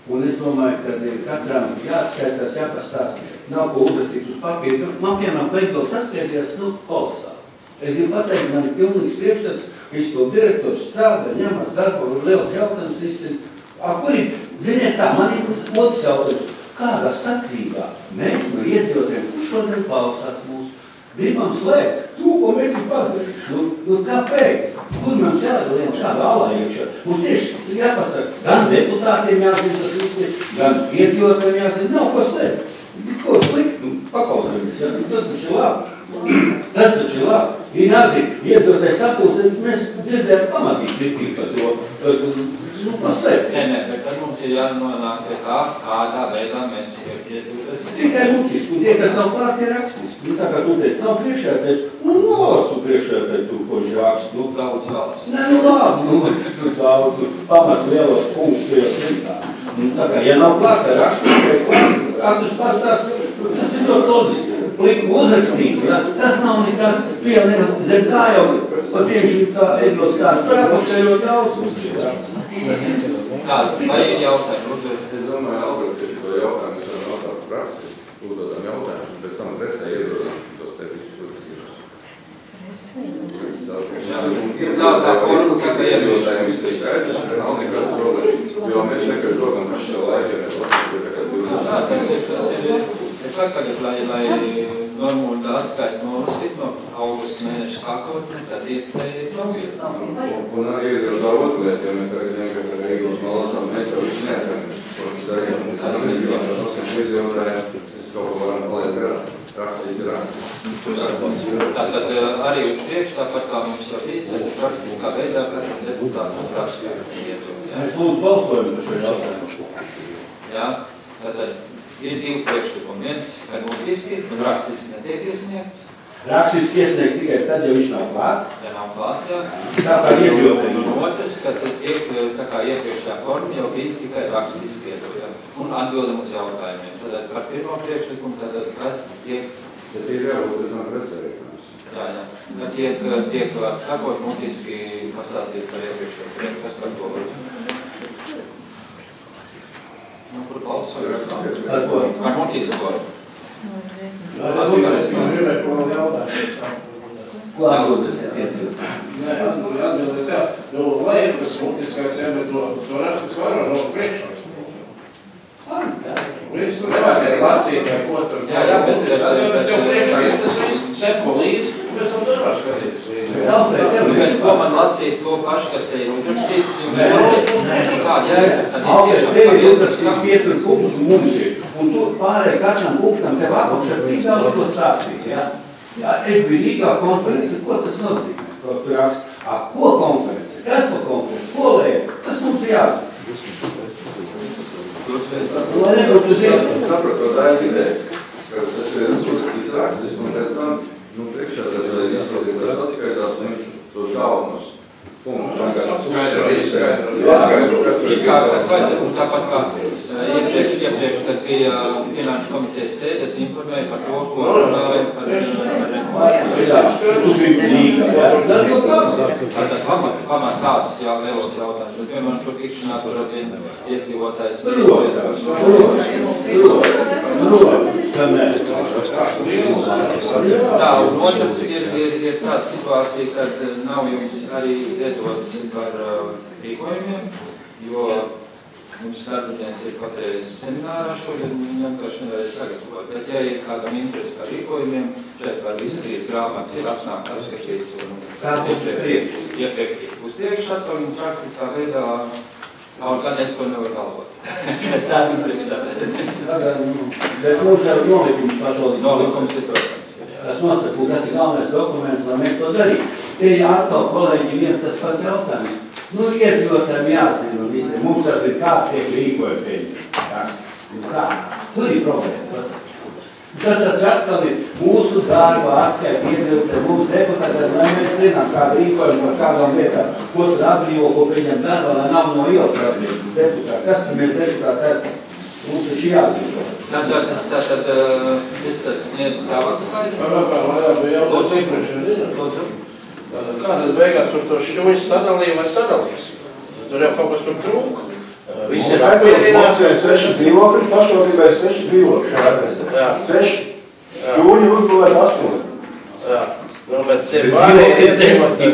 un es domāju, ka katram jāatskaitās, jāpastāst, nav ko uzrakstīt uz papīra. Man, piemēram, veikals atskaitījās, kolosāli. Es gribu pateikt, man ir pilnīgs priekšstats, izpildu direktors strādā, ņemat darbu, liels jautājums, visiem. Kur ir, ziniet tā, man ir otrs jautājums, kādā sakrībā mēs no iedzīvotājiem, kurš šodien klausās mūs, gribam slēgt to, ko mēs ir padarījuši. Nu kāpēc? Kur mums jādaliem šādā alā iekšā? Mums tieši jāpasaka, gan deputātiem jāzina tas visi, gan iedzīvotājiem jāzina, nav ko slēgt. Ko slikt? Paklausāmies, ja? Tas taču ir labi. Tas taču ir labi. Ir jāzina, iedzīvotājs sapulcē, mēs dzirdējām pamatīgi kritiku par to.
Nē, bet tad mums ir jānonāk pie tā, kādā veidā mēs iedzīvotājs.
Tikai mutiski, un tie, kas nav klāt, ir rakstiski. Tā kā tu teici, nav priekšētais, nolasu priekšētai tu, ko viņš raksta.
Daudz jālas.
Nē, labi, tur daudz, pamat lielos punktus, lielos rintā. Tā kā, ja nav klāt, ir rakstiski, katrs pastāst, tas ir ļoti loģiski. Liku uzrakstīts, ja? Tas nav nekas, tu jau nekas zem kā jau, par priekšu kā Egils stāst, tu jāpakšē ļoti daudz.
Tā, vai ir jautājumi?
Es domāju, Albert, ka šo jautājumu mēs varam jautāt praksis, uzdodam jautājumus, un pēc tam presē iedodam tos te visus uzrakstīšus.
Tā forma, kā
iedodājums ir skaidrs, nav nekāda problēma. Jo mēs nekad rokam par šo laiku, ja
tas ir. Es saku, lai normāli atskaita nolasīt no augusta mēneša sākot, tad iepēja klausīt.
Un arī ir vēl otru lietu, jo mēs tagad vienkārši ar Egils nolasām, mēs jau visu neesam. Mēs iedzīvotājiem, es kaut ko varam palaist garā. Rakstīs ir rakstīs.
Tātad arī uz priekšu, tāpat kā mums jau ir, praktiskā veidā, kā deputātu rakstīt.
Mēs lūdzu balsojam par šo jautājumu.
Jā, tātad ir divi priekšlikumi. Viens, ka mutiski un rakstiski netiek iesniegts.
Rakstiski iesniegts tikai tad, ja viņš nav klāt.
Ja nav klāt, jā.
Tā kā iedzīvotājiem.
Un otrs, ka tiek, tā kā iepriekšējā forma jau bija tikai rakstiski iedojami. Un atbildam uz jautājumiem. Tātad par pirmo priekšlikumu, tātad, kad tiek...
Tad ir jābūt uz man prestarīšanās.
Jā. Kad tiek sakot mutiski pastāstīt par iepriekšējo priekšlikumu, kas par to var. Kur balsojam? Ar mutisko.
Es gribēju ko vēl jautāt.
Ko atbildes iecīt?
Nē, atbildes jā. Lai ir tas mutiskais, jā, bet to rakstisko var no priekšā. Visu nevajag lasīt, vai ko tur.
Jā, bet
tev priekšā, tas seko līdzi, mēs tam darbā skatīties līdzi.
Ko man lasīt to pašu, kas te ir uzrakstīts? Kāda jēga?
Alfred, tev ir uzrakstīts 5 punktus mums ir. Un tu pārēj katram punktam tev apakšā tik daudz ko stāstīt, jā? Jā, es biju Rīgā konferenci, ko tas nozīmē? Ko tu raksti? Ko konferenci? Kas pa konferenci? Ko lēja? Tas mums ir jāzina. Lai nebūtu uz ietu.
Sapratu, tā ir ideja, ka tas ir uzrakstīts rakstis, un pēc tam, priekšā tad jāsaliek rakstiskais atlikt tos galvenos punktus.
Kas vajadzētu, un tāpat kā iepriekš, kas bija Finanšu komitejas sēdes, informēja par to, ko runāja par Tātad pamat tāds lielos jautājums. Bet vienmēr šo tikšanās var vien iedzīvotājs. Tā, un otrs ir tāda situācija, kad nav jums arī iedots par rīkojumiem, jo mums darbinieks ir patreiz seminārā šodien, viņam vienkārši nevarēja sagatavot. Bet, ja ir kādam interesi par rīkojumiem, šeit var visi 3 grāmatas ir apsnākt, apskatīt un iepriekti. Uz priekšu atkal jums rakstiskā veidā, kaut kad es to nevaru galvot. Es neesmu priekšsēdētājs.
Bet mums jau nolikums pašvaldības.
Nolikums ir, protams.
Tas nosaka, kas ir galvenais dokuments, lai mēs to darītu. Te atkal, kolēģi, viens tas pats jautājums. Iedzīvotājiem jāzina un visiem. Mums jāzina, kā tiek rīkojumi pieņemti. Kā? Tur ir problēma. Tas atkal ir mūsu darba atskaita iedzīvotājiem, mūsu deputātiem, lai mēs zinām, kādu rīkojumu par kādām lietām, ko tad atbrīvo, ko pieņem darbā, lai nav no ielas atbrīvo deputāti. Kas tad mēs deputāti esam? Mums taču jāatbrīvo.
Tātad es sniedzu savu atskaitu.
Lūdzu, iepriekšējā. Kāda beigās tur to šķuņas sadalīja vai sadalīs? Tur jau kaut kas tur trūka. Visi ir apmierināti.
Mums ir 6 dzīvokļi, pašvaldībai 6 dzīvokļi šajā adresē. 6. Šķuņi uzbūvēt 8.
Jā. Nu, bet tie pārējie iedzīvotāji.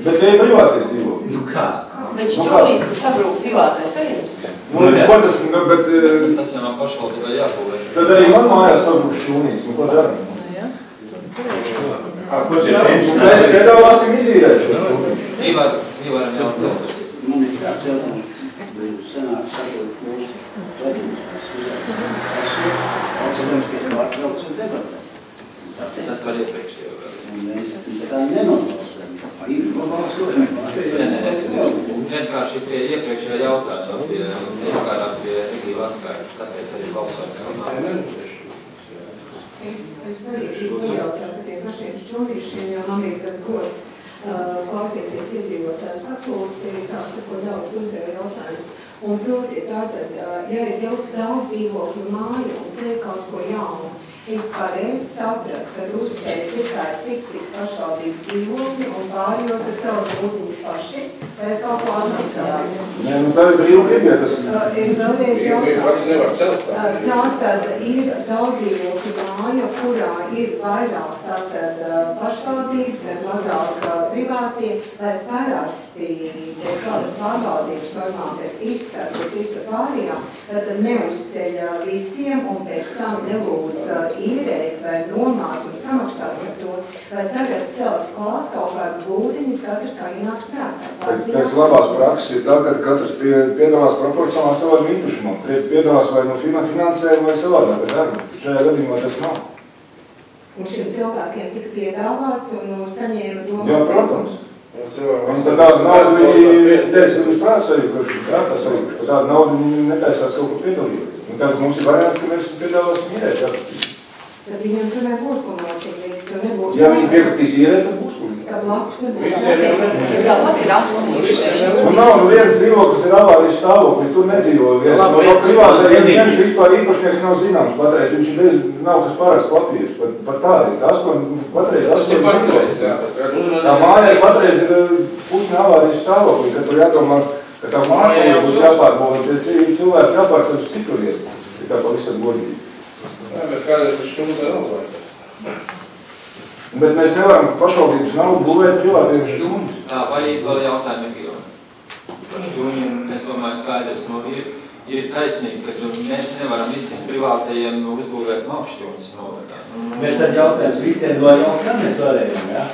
Bet tie ir privātie dzīvokļi.
Nu kā?
Bet šķūnīs, tu sabrūk privātais arī.
Nu, ko tas, bet...
Tas jau nav pašvaldībai jābūvē.
Tad arī man mājās sabrūk šķūnīs. Nu, ko darām? Mēs piedāvāsim izīrēt šo šķūnī.
Ivaram jautājums.
Man ir kāds jautājums. Jūs senāk sakot mūsu veģinās uzrādījums. Tas ir pārtrauc un debatē.
Tas par iepriekšējo vēl.
Un mēs tā nenobalsojam. Ir nobalsojam.
Vienkārši pie iepriekšējā jautājuma ieskārās pie Regīva atskaitas, tāpēc arī balsojums.
Es arī gribu pajautāt par tiem pašiem šķūnīšiem, jo man ir tas gods klausīties iedzīvotāju sapulci, kā sako daudz uzdeva jautājums. Un proti tātad, ja ir daudz dzīvokļu māju un ceļ kaut ko jaunu, es pareizi sapratu, ka uzceļ tikai tik, cik pašvaldības dzīvokļi un pārējos tad celus būtiņas paši, vai es kaut ko atmacāju?
Nē, nu tā ir brīva gribiet, tas...
Es vēlreiz jautāju. Tātad ir daudz dzīvokļu māja, kurā ir vairāk tātad pašvaldības, vai mazāk privātie, vai parasti pēc kādas pārvaldības normāli pēc izskats, pēc visa pārējā, tad neuzceļ visiem un pēc tam nelūdz īrēt vai nomāt un samaksāt par to, vai tagad cels klāt kaut kāds būtiņas, katrs kā ienāks prātā.
Pēc labās prakses ir tā, ka katrs piedalās proporcionāli savām īpašumam. Piedalās vai no finansējuma vai savādāk darba. Šajā gadījumā tas nav.
Un šiem cilvēkiem tika piedāvāts un saņēma domāt.
Jā, protams. Un tad tāda nauda viņi teica, ka uz prātu sajūkuši, prātā sajūkuši, ka tāda nauda viņi netaisās kaut ko piedalīt. Un tad mums ir variants, ka mēs piedāvāsim ierēt.
Tad viņiem tomēr būs ko mācīt, jo nebūs...
Ja viņi piekritīs ierēt, tad būs ko.
Tad blakus nebūs
mācīt. Un nav viens dzīvoklis ir avārijas stāvokļi, tur nedzīvo viens. No privātajiem viens vispār īpašnieks nav zināms patreiz, viņš bez nav kas pārāks papīrs. Par tā ir 8, patreiz 8. Tā māja ir patreiz ir pusne avārijas stāvokļi, kad tur jādomā, ka tā māja būs jāpārbūvē, bet cilvēki jāpārs uz citu vietu. Ir tā pavisam godīgi.
Jā, bet kādēļ tas šķūnē nav?
Bet mēs nevaram pašvaldības naudu būvēt privātiem šķūnus.
Tā, vai vēl jautājumi ir? Par šķūņiem, es domāju, skaidrs, ir taisnīgi, ka mēs nevaram visiem privātajiem uzbūvēt malkšķūņus novadā.
Bet tad jautājums visiem no jauna, kā mēs varējām, jā?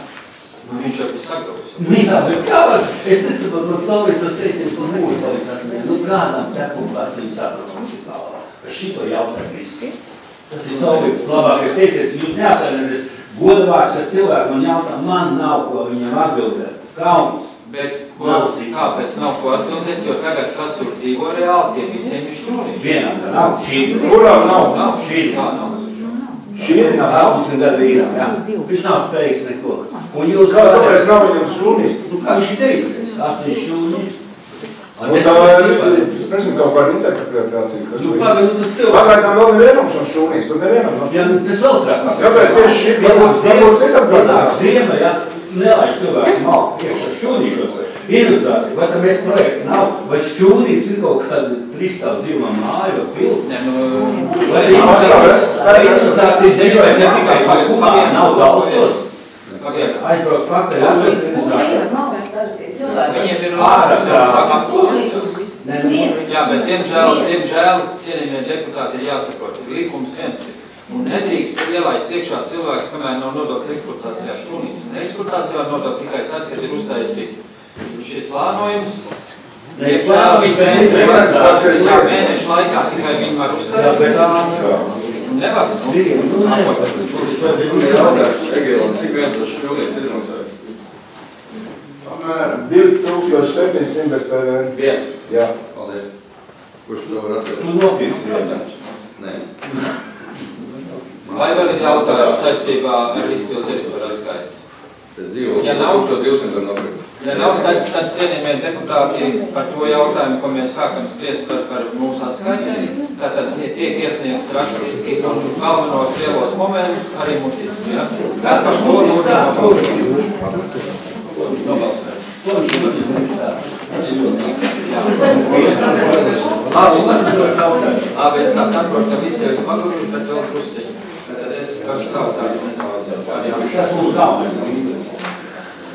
Viņš jau tas sagatavos.
Jā, bet kā var? Es nesaprotu, man Solvīts tas teiciens un mūžu paliks. Nu, kādām ķekam kāds viņu saprotam vislāvā. Par šito jautājumu visi. Tas ir Solvīts labākais teiciens. Jūs neatcerieties godavāks, ka cilvēki man jautā, man nav ko viņam atbildēt. Kauns.
Bet kāpēc nav ko atbildēt, jo tagad kas tur dzīvo reāli, tie visiem ir šķūniši.
Vienam, ka nav.
Kurām nav?
Šī
nav.
Šī ir nav.
80 gadu vīram, jā. Viņš nav spējīgs neko. Un jūs
kāpēc nav viņam šķūnis?
Nu, kā viņš ir derīgs? 8 šķūnis.
Un tā ir, nezinu, kaut kāda interpretācija.
Nu, pagaid, tas cilvēks.
Pagaidām vēl nevienam šo šķūnīs, tur nevienam no šķūnīs.
Jā, nu, tas vēl trākāk.
Kāpēc tieši šī? Varbūt citam gadām.
Ziema, jā, nelaiž cilvēku malku iekšā šķūnīšos. Ilustrācija, vai tam mēs projekts nav, vai šķūnīs ir kaut kāda 3 dzīvā māja vai pils?
Nē, nu...
Vai ilustrācijas dzīvojas ja tikai par kumā, nav balsos? Aizbrauc pakaļ,
Viņiem ir jā, bet diemžēl, cienījamie deputāti ir jāsaprot, likums viens ir. Un nedrīkst ielaist iekšā cilvēks, kamēr nav nodokts eksploatācijā šķūnīs. Un eksploatācijā var nodokts tikai tad, kad ir uztaisīt šis plānojums. Diemžēl viņi mēnešu laikā tikai viņi var uztaisīt. Nevar.
Cik viens tas šķūnīs izmaksājas? Apmēram 2700 bez PVN.
Viens?
Jā.
Paldies.
Kurš to var atvērt?
Tu nopirksi, jā.
Nē. Vai vēl ir jautājums saistībā ar izpildu direktoru atskaitu? Ja nav, tad cienījamie deputāti par to jautājumu, ko mēs sākam spriest par mūsu atskaitēm, tātad tiek iesniegts rakstiski un galvenos lielos momentus arī mutiski. Ja? Kas par to Labi, es tā saprotu, ka visi jau pagurīgi, bet vēl pusiņi. Tad es par savu tādu nedaudz.
Kas mums galvenais?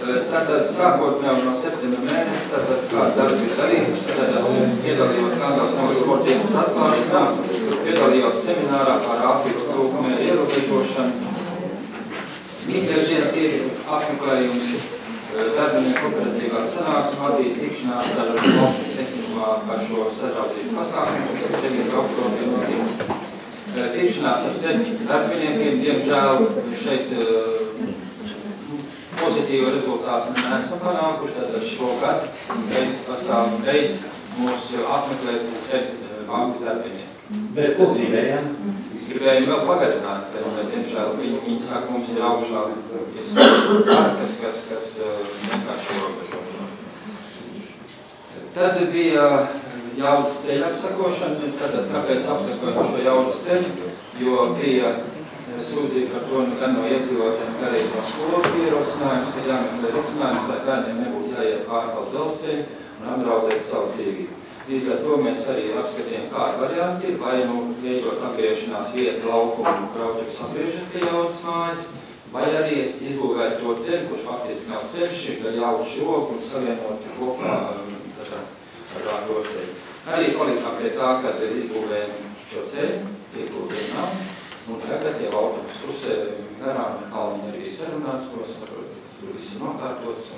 Tātad sākot jau no septembra mēnesis, tātad kāds darbi ir darīts, tātad piedalījos kādās no sportdienas atklāšanā, piedalījos seminārā par Āfrikas cūkumēru ierobežošanu. Mītieždienas ir apmeklējums darbinieku operatīvās sanāksmes vadīt tikšanās ar valsts tehnikumā par šo sadraudzības pasākumu, kas ir 9. oktobrī notiks. Tikšanās ar 7 darbiniekiem, diemžēl šeit pozitīvu rezultātu neesam panākuši, tātad šogad beidz mūs apmeklēt 7 bankas darbinieki.
Bet ko gribējām?
Gribējām vēl pagarināt, bet diemžēl viņi saka, mums ir augšā kas vienkārši ierobežo. Tad bija jaudas ceļa apsakošana, tātad kāpēc apsakojam šo jaudas ceļu, jo bija sūdzība par to gan no iedzīvotājiem, gan arī no skolu ierosinājums, ka jāmeklē risinājums, lai bērniem nebūtu jāiet pārpal dzelzceļu un apdraudēt savu dzīvību. Līdz ar to mēs arī apskatījām, kādi varianti ir, vai veidot apgriešanās vietu laukumu brauķus apgriežas pie jaudas mājas, vai arī izbūvēt to ceļu, kurš faktiski nav ceļš, ir gar jaudas žogu un savienot kopā ar to ceļu. Arī palikām pie tā, kad izbūvējam šo ceļu, iegūtiem nav. Un tagad jau autobus pusē garām kalniņi arī sarunāts, to saprot, tur viss ir nokārtots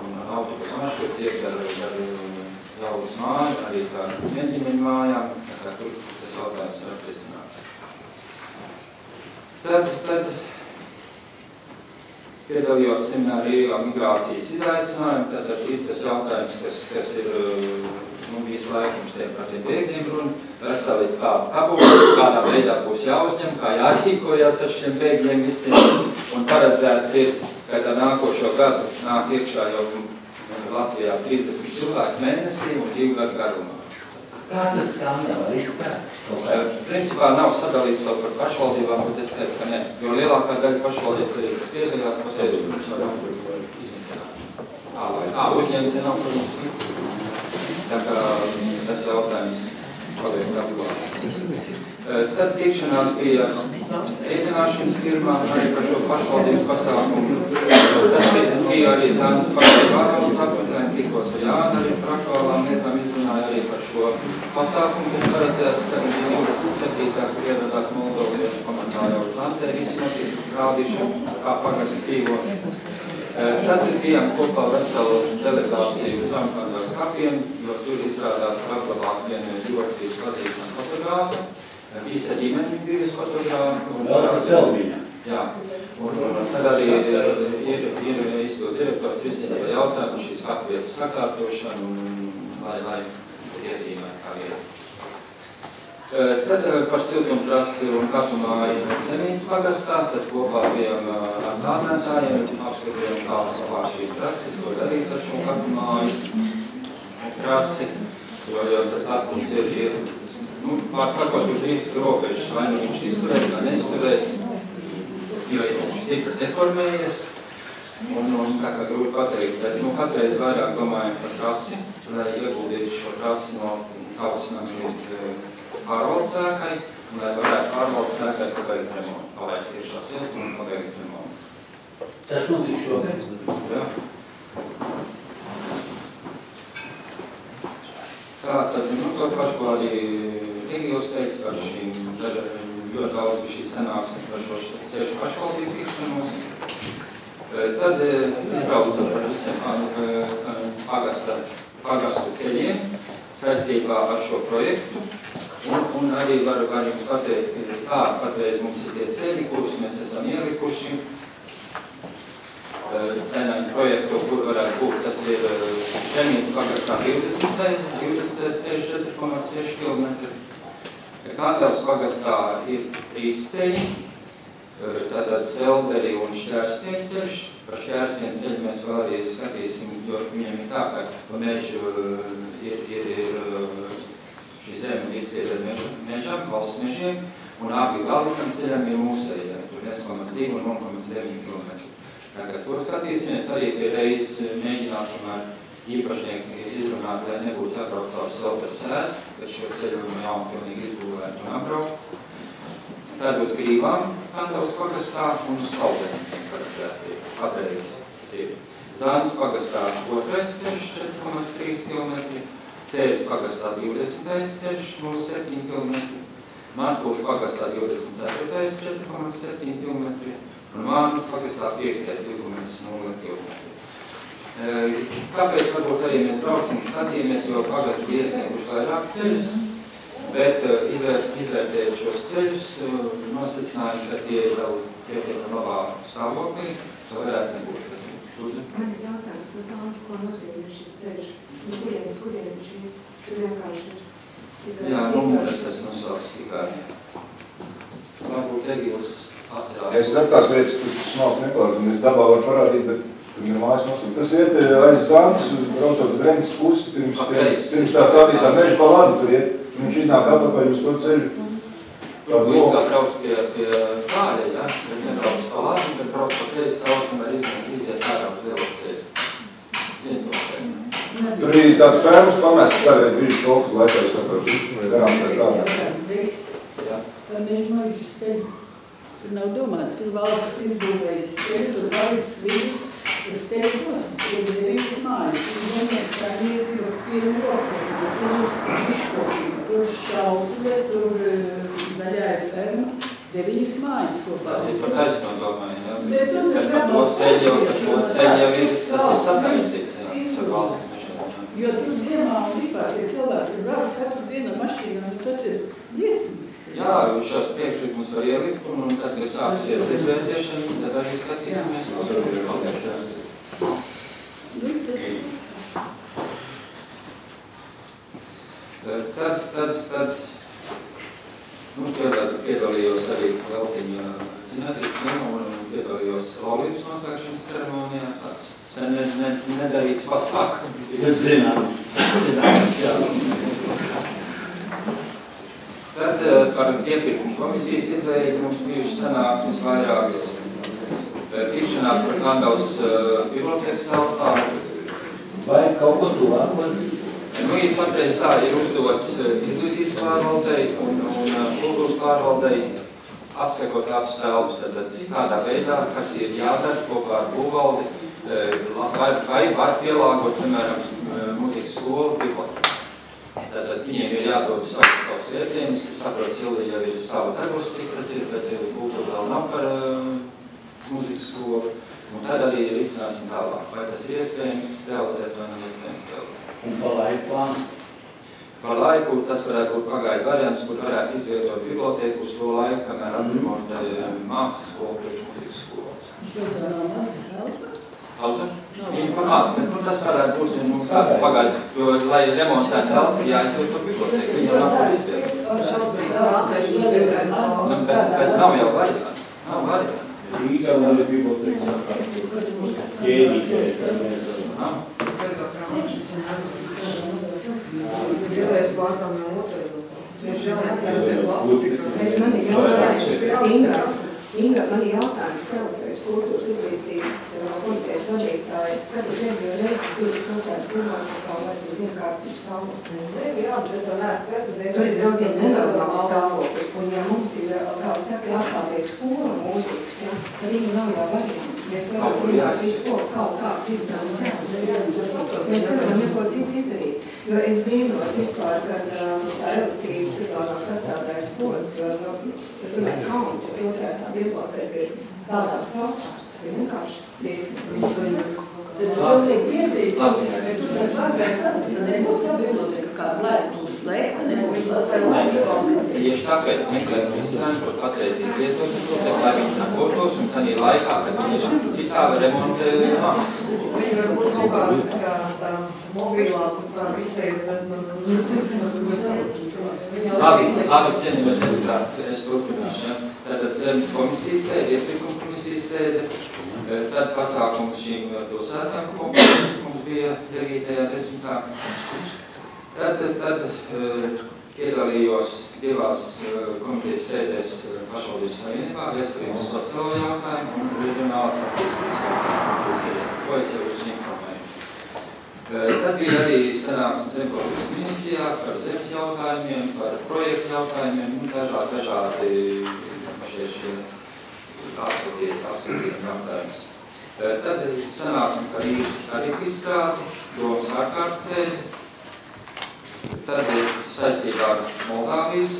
un autobus maršruts iet ar jaudas māju, arī kā ģimeņu mājām, tā kā tur tas jautājums ir atrisināts. Tad piedalījos seminārā Rīgā migrācijas izaicinājumu, tad ir tas jautājums, kas ir visu laiku mums tiek par tiem bēgļiem runa, veseli kādā veidā būs jāuzņem, kā jārīkojas ar šiem bēgļiem visiem, un paredzēts ir, ka nākošo gadu nāk iekšā jau Latvijā 30 cilvēku mēnesī un 2 gadu garumā.
Kā tas sastāv izskatās?
Principā nav sadalīts vēl par pašvaldībām, bet es teicu, ka ne, jo lielākā daļa pašvaldības arī, kas piedalījās, pateica, mums var nav kur izņemt. Uzņemti nav kur izņemt. Tā kā tas jautājums paliek aktuāls. Tad tikšanās bija ēdināšanas firmā arī par šo pašvaldību pasākumu. Tad bija arī Zānes pārvaldes apmeklējumi, tikos ar Jānu arī par aktuālām lietām izrunāja arī par šo pasākumu, kas paredzēs. Tad bija 27. kur ieradās Moldoviešu pamatā jau Zantē, visi notiek rādīšanu, kā pagasts dzīvo. Tad bijām kopā veselu delegāciju uz Vankandās kapiem, jo tur izrādās apglabāt vienu ļoti pazīstamu fotogrāfu. Visa ģimene bija uz fotogrāfu.
Vēl par celmiņā.
Jā. Un tad arī ir izpildu direktors risināja jautājumu šīs kapvietas sakārtošanu, lai iezīmētu kā vieta. Tad par siltumtrasi un katumāju Zemīnas pagastā, tad kopā bijām ar plānētājiem, apskatījām kādas pār šīs trases, ko darīt ar šo katumāju trasi, jo tas atpus ir pār sakot uz risku robežas, vai nu viņš izturēs, vai neizturēs, jo stipri deformējies, un tā kā grūti pateikt, bet katreiz vairāk domājam par trasi, lai ieguldītu šo trasi no Kausinām līdz pārvaldes ēkai, lai varētu pārvaldes ēkai pabeigt remontu, palaist tiešā siltumu un pabeigt remontu.
Tas notiek šogad?
Jā. Tā tad, to pašu, ko arī Rigijos teica par šīm ļoti daudz šīs sanāksmes par šo 6 pašvaldību tikšanos. Tad izbraucam par visiem pagastu ceļiem saistībā ar šo projektu. Un arī var jums pateikt, kā patreiz mums ir tie ceļi, kurus mēs esam ielikuši. Vienam projektu, kur varētu būt, tas ir Zemīnas pagastā 20. ceļš 4,6 km. Kandavas pagastā ir 3 ceļi, Tātad Selderi un Šķērstienu ceļš. Par Šķērstienu ceļu mēs vēl arī skatīsim, jo viņam ir tā, ka pa mežu ir šī zeme izspiedza mežam, valsts mežiem, un abi galvenam ceļam ir mūsējā, tur 1,2 un 1,9 km. Tā kā to skatīsimies, arī pie reizes mēģināsim ar īpašnieku izrunāt, lai nebūtu jābrauc caur Selderi sēdu, bet šo ceļu jaunu pilnīgi izbūvēt un apbraukt. Tad uz Grīvām Kandavas pagastā un uz Saldeniem paredzēti patreiz ir. Zānes pagastā 2. ceļš 4,3 km, Cēļas pagastā 20. ceļš 0,7 km, Markūras pagastā 24. 4,7 km un Mānas pagastā 5. 2,0 km. Kāpēc varbūt arī mēs braucam un skatījamies, jo pagasti iesnieguši vairāk ceļus, bet izvērtējot šos ceļus, nosecinājumi, ka tie ir vēl pietiekami labā stāvoklī, to varētu nebūt.
Man ir jautājums, ko nozīmē šis ceļš? Kurienes viņš ir? Tur vienkārši ir.
Jā, numurs es nosaucu tikai. Varbūt Egils atcerās.
Es tās vietas, tur smalki neklāt, un es dabā varu parādīt, bet tur ir mājas nostūr. Tas iet aiz Zantas, braucot uz Remtas pusi, pirms tā stādītā meža pa ladu tur iet. Viņš iznāk apakaļ uz to ceļu.
Viņš tā brauc pie kāļa, ja? Bet nebrauc pa labi, bet brauc pa kreisi savu, un var iziet ārā uz lielo ceļu. Zinu to ceļu.
Tur ir tāds pērmus pamēsts, kādreiz brīdis kaut laikā es sapratu. Garām tā kādā.
Vai mežmaģis ceļu? Tur nav domāts, tur valsts izbūvējas ceļu, tur palicis vīrus, tas ceļu posms, tur ir Rīgas mājas, tur domāts saimnieks ir pirmu roku, tur izškopība, tur šautuvē, tur zaļāja ferma, 9 mājas kopā.
Tas ir par taisno domāju, ja? Bet par to ceļu jau ir, tas ir sataisīts, ja? Ar valsts mašīnām.
Jo tur ziemā un vispār tie cilvēki ir brauc katru dienu mašīnām, tas ir briesmīgs.
Jā, šos priekšlikumus var ielikt, un tad, kad sāksies izvērtēšana, tad arī skatīsimies, ko tur ir paldies. Tad piedalījos arī Veltiņa zinātniskajā un piedalījos laulības noslēgšanas ceremonijā. Tāds sen nedarīts pasākums. Zināms, jā. Tad par iepirkumu komisijas izveidi mums bijušas sanāksmes vairākas tikšanās par Kandavas bibliotēkas telpā.
Vai kaut ko tuvāk?
Nu, ir patreiz tā, ir uzdots izglītības pārvaldei un kultūras pārvaldei apsekot abas telpas, tad kādā veidā, kas ir jādara kopā ar būvvaldi, vai var pielāgot, piemēram, mūzikas skolu bibliotēku. Tātad viņiem ir jādod savas vietienes, es saprotu, Silvija jau ir savu darbus, cik tas ir, bet būtu vēl nav par mūzikas skolu. Un tad arī izcināsim tālāk, vai tas ir iespējams realizēt, vai nav iespējams realizēt.
Un par laiku plānu?
Par laiku tas varētu būt pagaidu variants, kur varētu izvietot bibliotēku uz to laiku, kamēr atremontē mākslas skolu priekš mūzikas skolu. Pauza? Viņi pamāca, bet tas varētu būt kāds pagaidu, jo, lai remontētu telpu, jāizvieto bibliotēku, viņi jau nav par izvietot. Bet nav jau variants. Nav variants.
Rīgā nav bibliotēkas.
Vienreiz pārtām no otrais. Tas ir klasika.
Inga, man ir jautājums tev, kultūras izglītības komitejas vadītājs. Kad tu vienkārši reizi bijis pilsētas pirmākā, vai tu zini, kāds ir stāvoklis?
Jā, bet es vēl neesmu pretudēju.
Tur ir daudziem nenormāls stāvoklis. Un ja mums ir, kā saka, jāpārtiek skola mūzikas, ja, tad Inga nav jau variants. Mēs varam vienkārši izskolu kaut kāds izstrādes. Mēs nevaram neko citu izdarīt. Jo es brīnos vispār, kad tā relatīva privātās sastādājas pods, jo tur ir kauns, jo pilsētā bibliotēka ir tādās telpās. Tas ir vienkārši briesmīgi.
Es pilnīgi piekrītu, ka tur tā pārgājis tāpēc, ka nebūs tā biblioteka kāda lēkums slēgta, nebūs lasēlā.
Tieši tāpēc meklēt risinājumu, kur patreiz izvietot bibliotēku, lai viņi nakotos, un tādā laikā, kad viņi citā var remontēt mākslas.
Viņi var būt kaut kāda tā mobilā, kur tā izsteidz bez
Labi, cienījumie deputāti, es turpināšu. Tātad zemes komisijas sēde, iepirkuma komisijas sēde, tad pasākums šīm pilsētām kompānijas mums bija 9.10. Tad piedalījos divās komitejas sēdēs pašvaldības savienībā, veselības sociālo jautājumu un reģionālās attīstības jautājumu, ko es jau jūs informēju. Tad bija arī sanāksme Zemkopības ministrijā par zemes jautājumiem, par projektu jautājumiem un dažādi šie apsūtījumi jautājumus. Tad sanāksme par tarifu izstrādi, domas ārkārtas sēdi. Tad saistībā ar Moldāvijas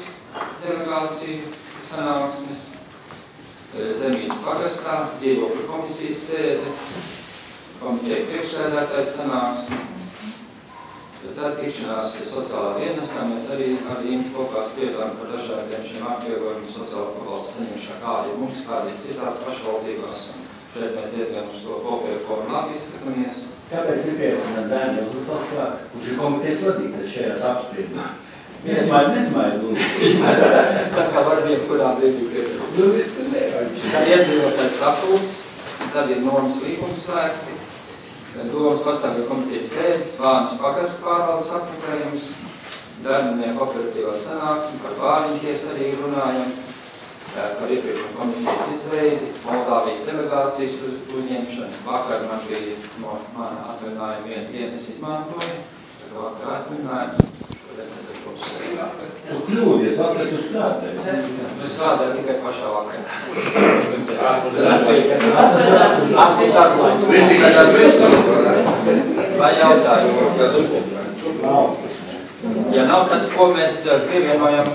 delegāciju sanāksmes, Zemītes pagastā, dzīvokļu komisijas sēde, komiteja priekšsēdētājs sanāksme. Tad tikšanās sociālā dienestā mēs arī ar viņu kopā spriedām par dažādiem šiem atvieglojumu sociālo pabalstu saņemšanā, kādi mums, kādi citās pašvaldībās. Šeit mēs diezgan uz to kopēju formu labi izskatāmies.
Kāpēc nepiecināt Dāņu Uzvalds klāt? Kurš ir komitejas vadītājs šajās apspriedumās? Nesmaid.
Tā kā var vien kurā brīdī priekšēt. Tad iedzīvotājs sapulcs, tad ir normas līgums slēgti, domas pastāvja komitejas sēdes, Vānas pagastu pārvaldes apmeklējums, darbinieku operatīvā sanāksme, par Vāriņties arī runājam, par iepriekšējo komisijas izveidi, Moldāvijas delegācijas uzņemšanu. Vakar man bija no mana atvaļinājuma viena dienas izmantoja, tā kā vakar atvaļinājums.
Tu kļūdies, vakar tu strādāji.
Es strādāju tikai pašā vakarā. Vai jautājumu? Ja nav, tad ko mēs pievienojam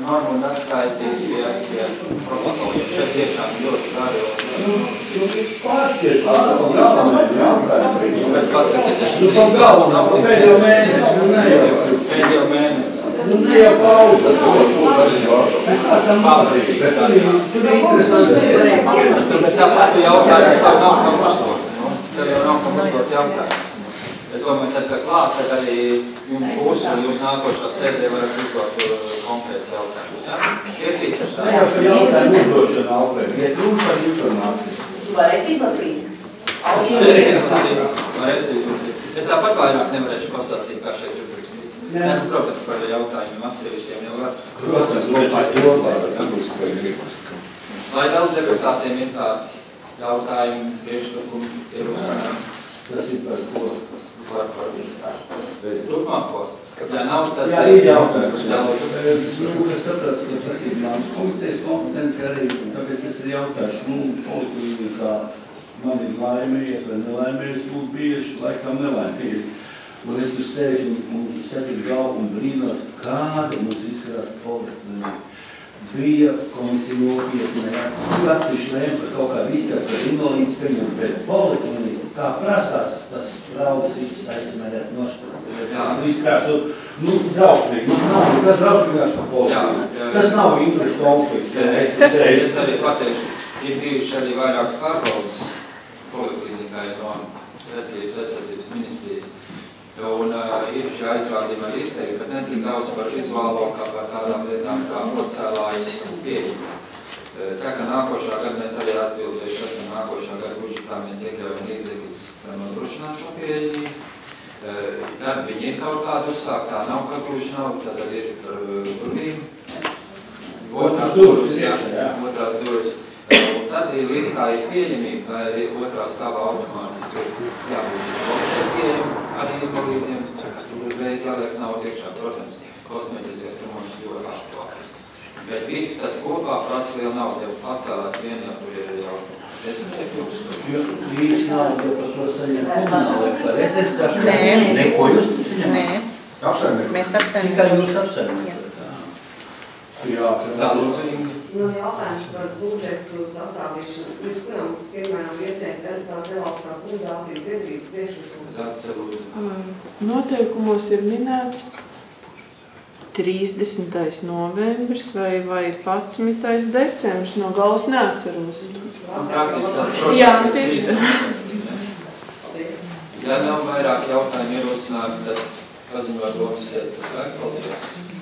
normu un atskaiti pie protokola, jo šeit tiešām ļoti gari.
Pārskiet, galvenais jautājumu.
Bet paskatieties,
pēdējo mēnesi,
pēdējo mēnesi.
Ne jau pauza.
Tur ir interesanti. Bet tāpat jautājums tā nav kam uzdot. Tev jau nav kam uzdot jautājumu. Es domāju, tad, kad klāt, tad arī jums būs, un jūs nākošā sēdē varat uzdot konkrēts jautājumus. Ja? Iekrīt, tas tā.
Ne jau par jautājumu uzdošanu, Alfred. Iet rūs par informāciju.
Tu varēsi izlasīt.
Varēsi izlasīt. Es tāpat vairāk nevarēšu pastāstīt, kā šeit ir priekšstīts. Protams, par jautājumiem atsevišķiem jau var. Protams, lai vēl deputātiem ir tādi jautājumi, priekšlikumi, ierosinājumi.
Tas ir par ko?
Par turpmāko. Ja nav, tad...
Jā, ir jautājums. Es sapratu, ka tas ir māmas komitejas kompetence arī, un tāpēc es arī jautāšu, politiski kā man ir laimējies vai nelaimējies būt bieži, laikam nelaimējies. Un es tur sēžu un sēžu galvu un brīnos, kāda mums izskatās politika. Bija komisija nopietnē, tur atsevišķi lēma par kaut kādu izskatu par invalīdus pieņemt, bet politika, kā prasās, tas raudas viss aizsmērēt nošķirot. Drausmīgi. Tas drausmīgās par politiku. Tas nav interešu konflikts.
Es arī pateikšu, ir bijuši arī vairākas pārbaudas poliklinikai no Veselības aizsardzības ministrijas. Un ir šī aizrādījuma arī izteikti, bet ne tik daudz par vizuālo, kā par tādām lietām kā procēlājas un pieejuma. Tā kā nākošā gada mēs arī atbildējuši esam nākošā gada budžetā, mēs iekļaujam līdzekļus nodrošināt šo pieejamību. Tad viņi ir kaut kādu uzsākt, tā nav kā gluži nav, tad ir par durvīm. Otrās durvis. Un tad ir līdz kā ir pieejamība, vai arī otrā stāvā automātiski jābūt pieejam arī invalīdiem, uzreiz jāliek nav iekšā, protams, kosmētiskais remonts ļoti aktuāls. Bet viss tas kopā prasa liela nauda, jau pacēlās vien jau tur ir jau 10 tūkstoši.
Līdz nauda jau par to saņem komunālajā par SSR. Neko jūs saņem?
Nē.
Apsaimniekot?
Mēs apsaimniekot.
Tikai jūs apsaimniekot? Jā,
tā lūdzu.
Jautājums par budžetu sastādīšanu. Līdz kuram, piemēram, iesniegt tās nevalstiskās organizācijas biedrības priekšlikums?
Noteikumos ir minēts 30. novembris vai 11. decembris. No galvas neatceros. Jā, tieši.
Ja nav vairāk jautājumu ierosinājumi, tad paziņot domas sēdz, kas vajag. Paldies.